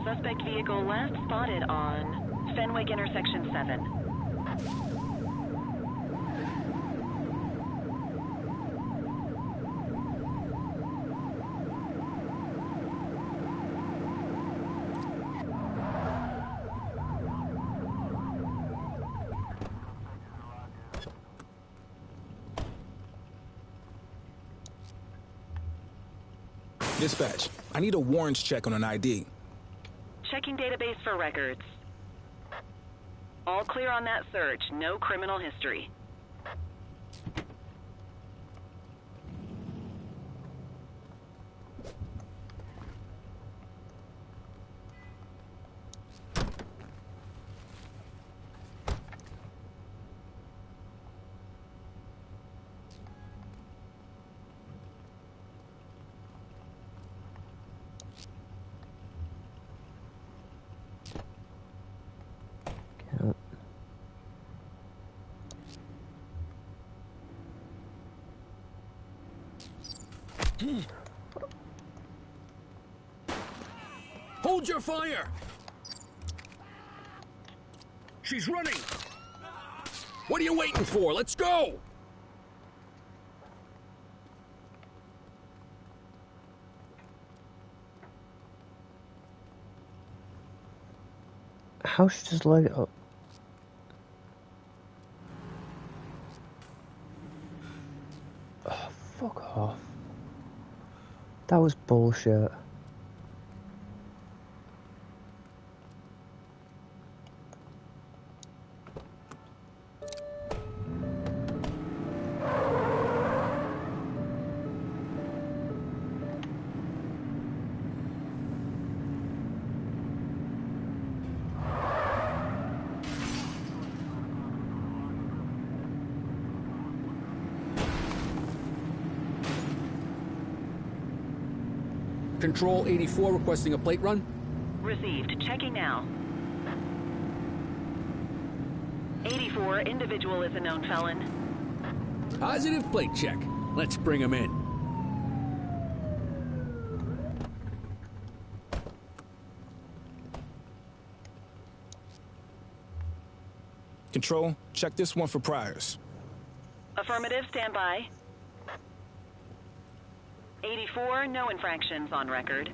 Suspect vehicle last spotted on Fenwick intersection 7. Dispatch, I need a warrants check on an ID. Checking database for records. All clear on that search. No criminal history. Hold your fire! She's running! What are you waiting for? Let's go! How should I just light it up? Oh, fuck off. That was bullshit. Control 84 requesting a plate run. Received. Checking now. 84, individual is a known felon. Positive plate check. Let's bring him in. Control, check this one for priors. Affirmative, stand by. 84, no infractions on record.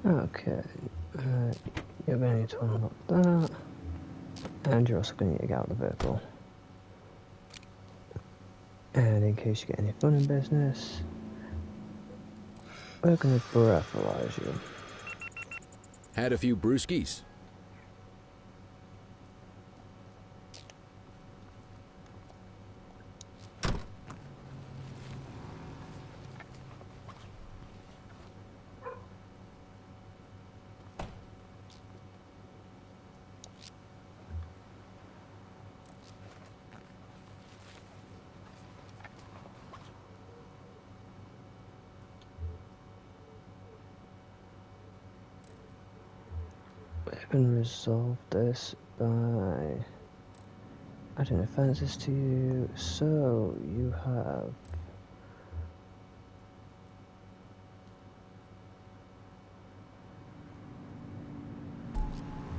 Okay, you're going to need to unlock that, and you're also going to need to get out of the vehicle. And in case you get any fun in business, we're going to breathalyze you. Had a few brewskis. We can resolve this by adding offences to you. So you have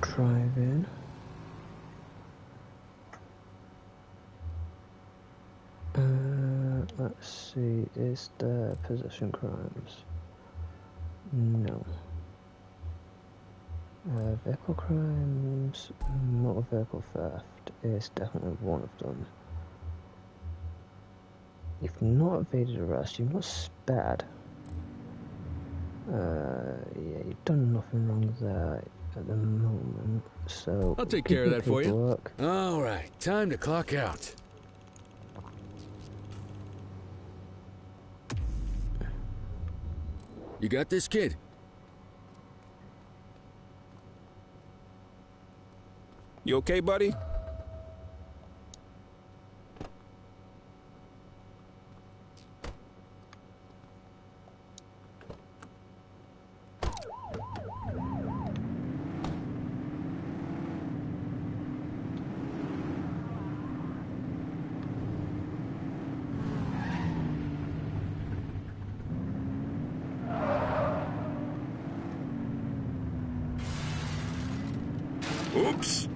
driving, let's see, is there possession crimes? No. Vehicle crimes, motor vehicle theft is definitely one of them. You've not evaded arrest, you've not spared. Yeah, you've done nothing wrong there at the moment, so I'll take care of that for you. paperwork. All right, time to clock out. You got this, kid? You okay, buddy? Oops.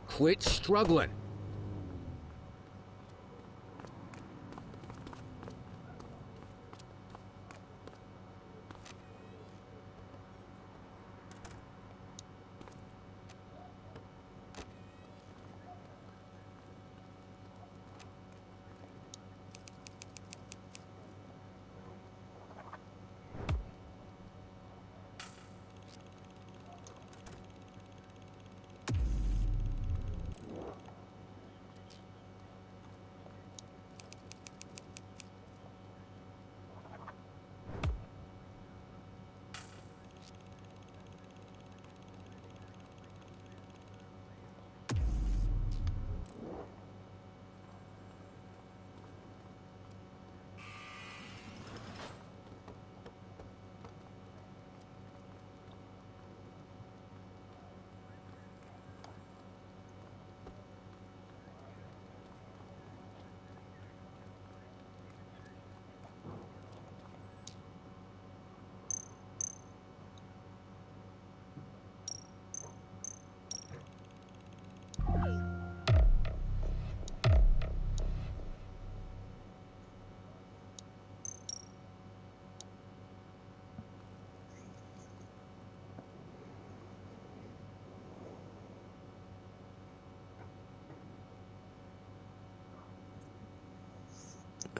Quit struggling.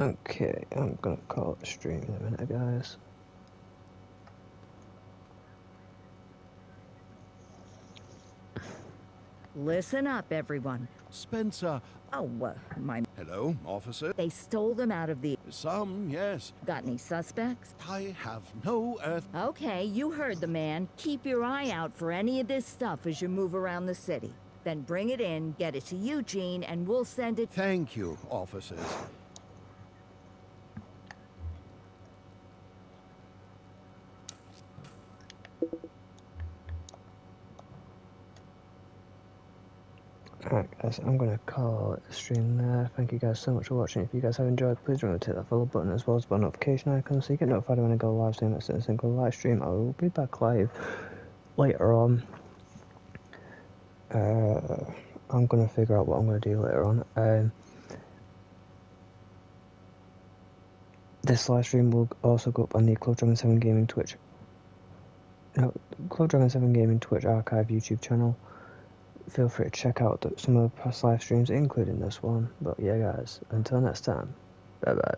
Okay, I'm gonna call it a stream in a minute, guys. Listen up, everyone. Spencer. Oh, my... Hello, officer. They stole them out of the... Some, yes. Got any suspects? I have no earth... Okay, you heard the man. Keep your eye out for any of this stuff as you move around the city. Then bring it in, get it to Eugene, and we'll send it... Thank you, officers. Alright guys, I'm going to call it a stream there. Thank you guys so much for watching. If you guys have enjoyed, please remember to hit that follow button as well as the notification icon so you get notified when I go live stream. That's a single live stream. I will be back live later on. I'm going to figure out what I'm going to do later on. This live stream will also go up on the Club Dragon 7 Gaming Twitch. No, Club Dragon 7 Gaming Twitch archive YouTube channel. Feel free to check out some of the past live streams, including this one. But yeah, guys, until next time, bye bye.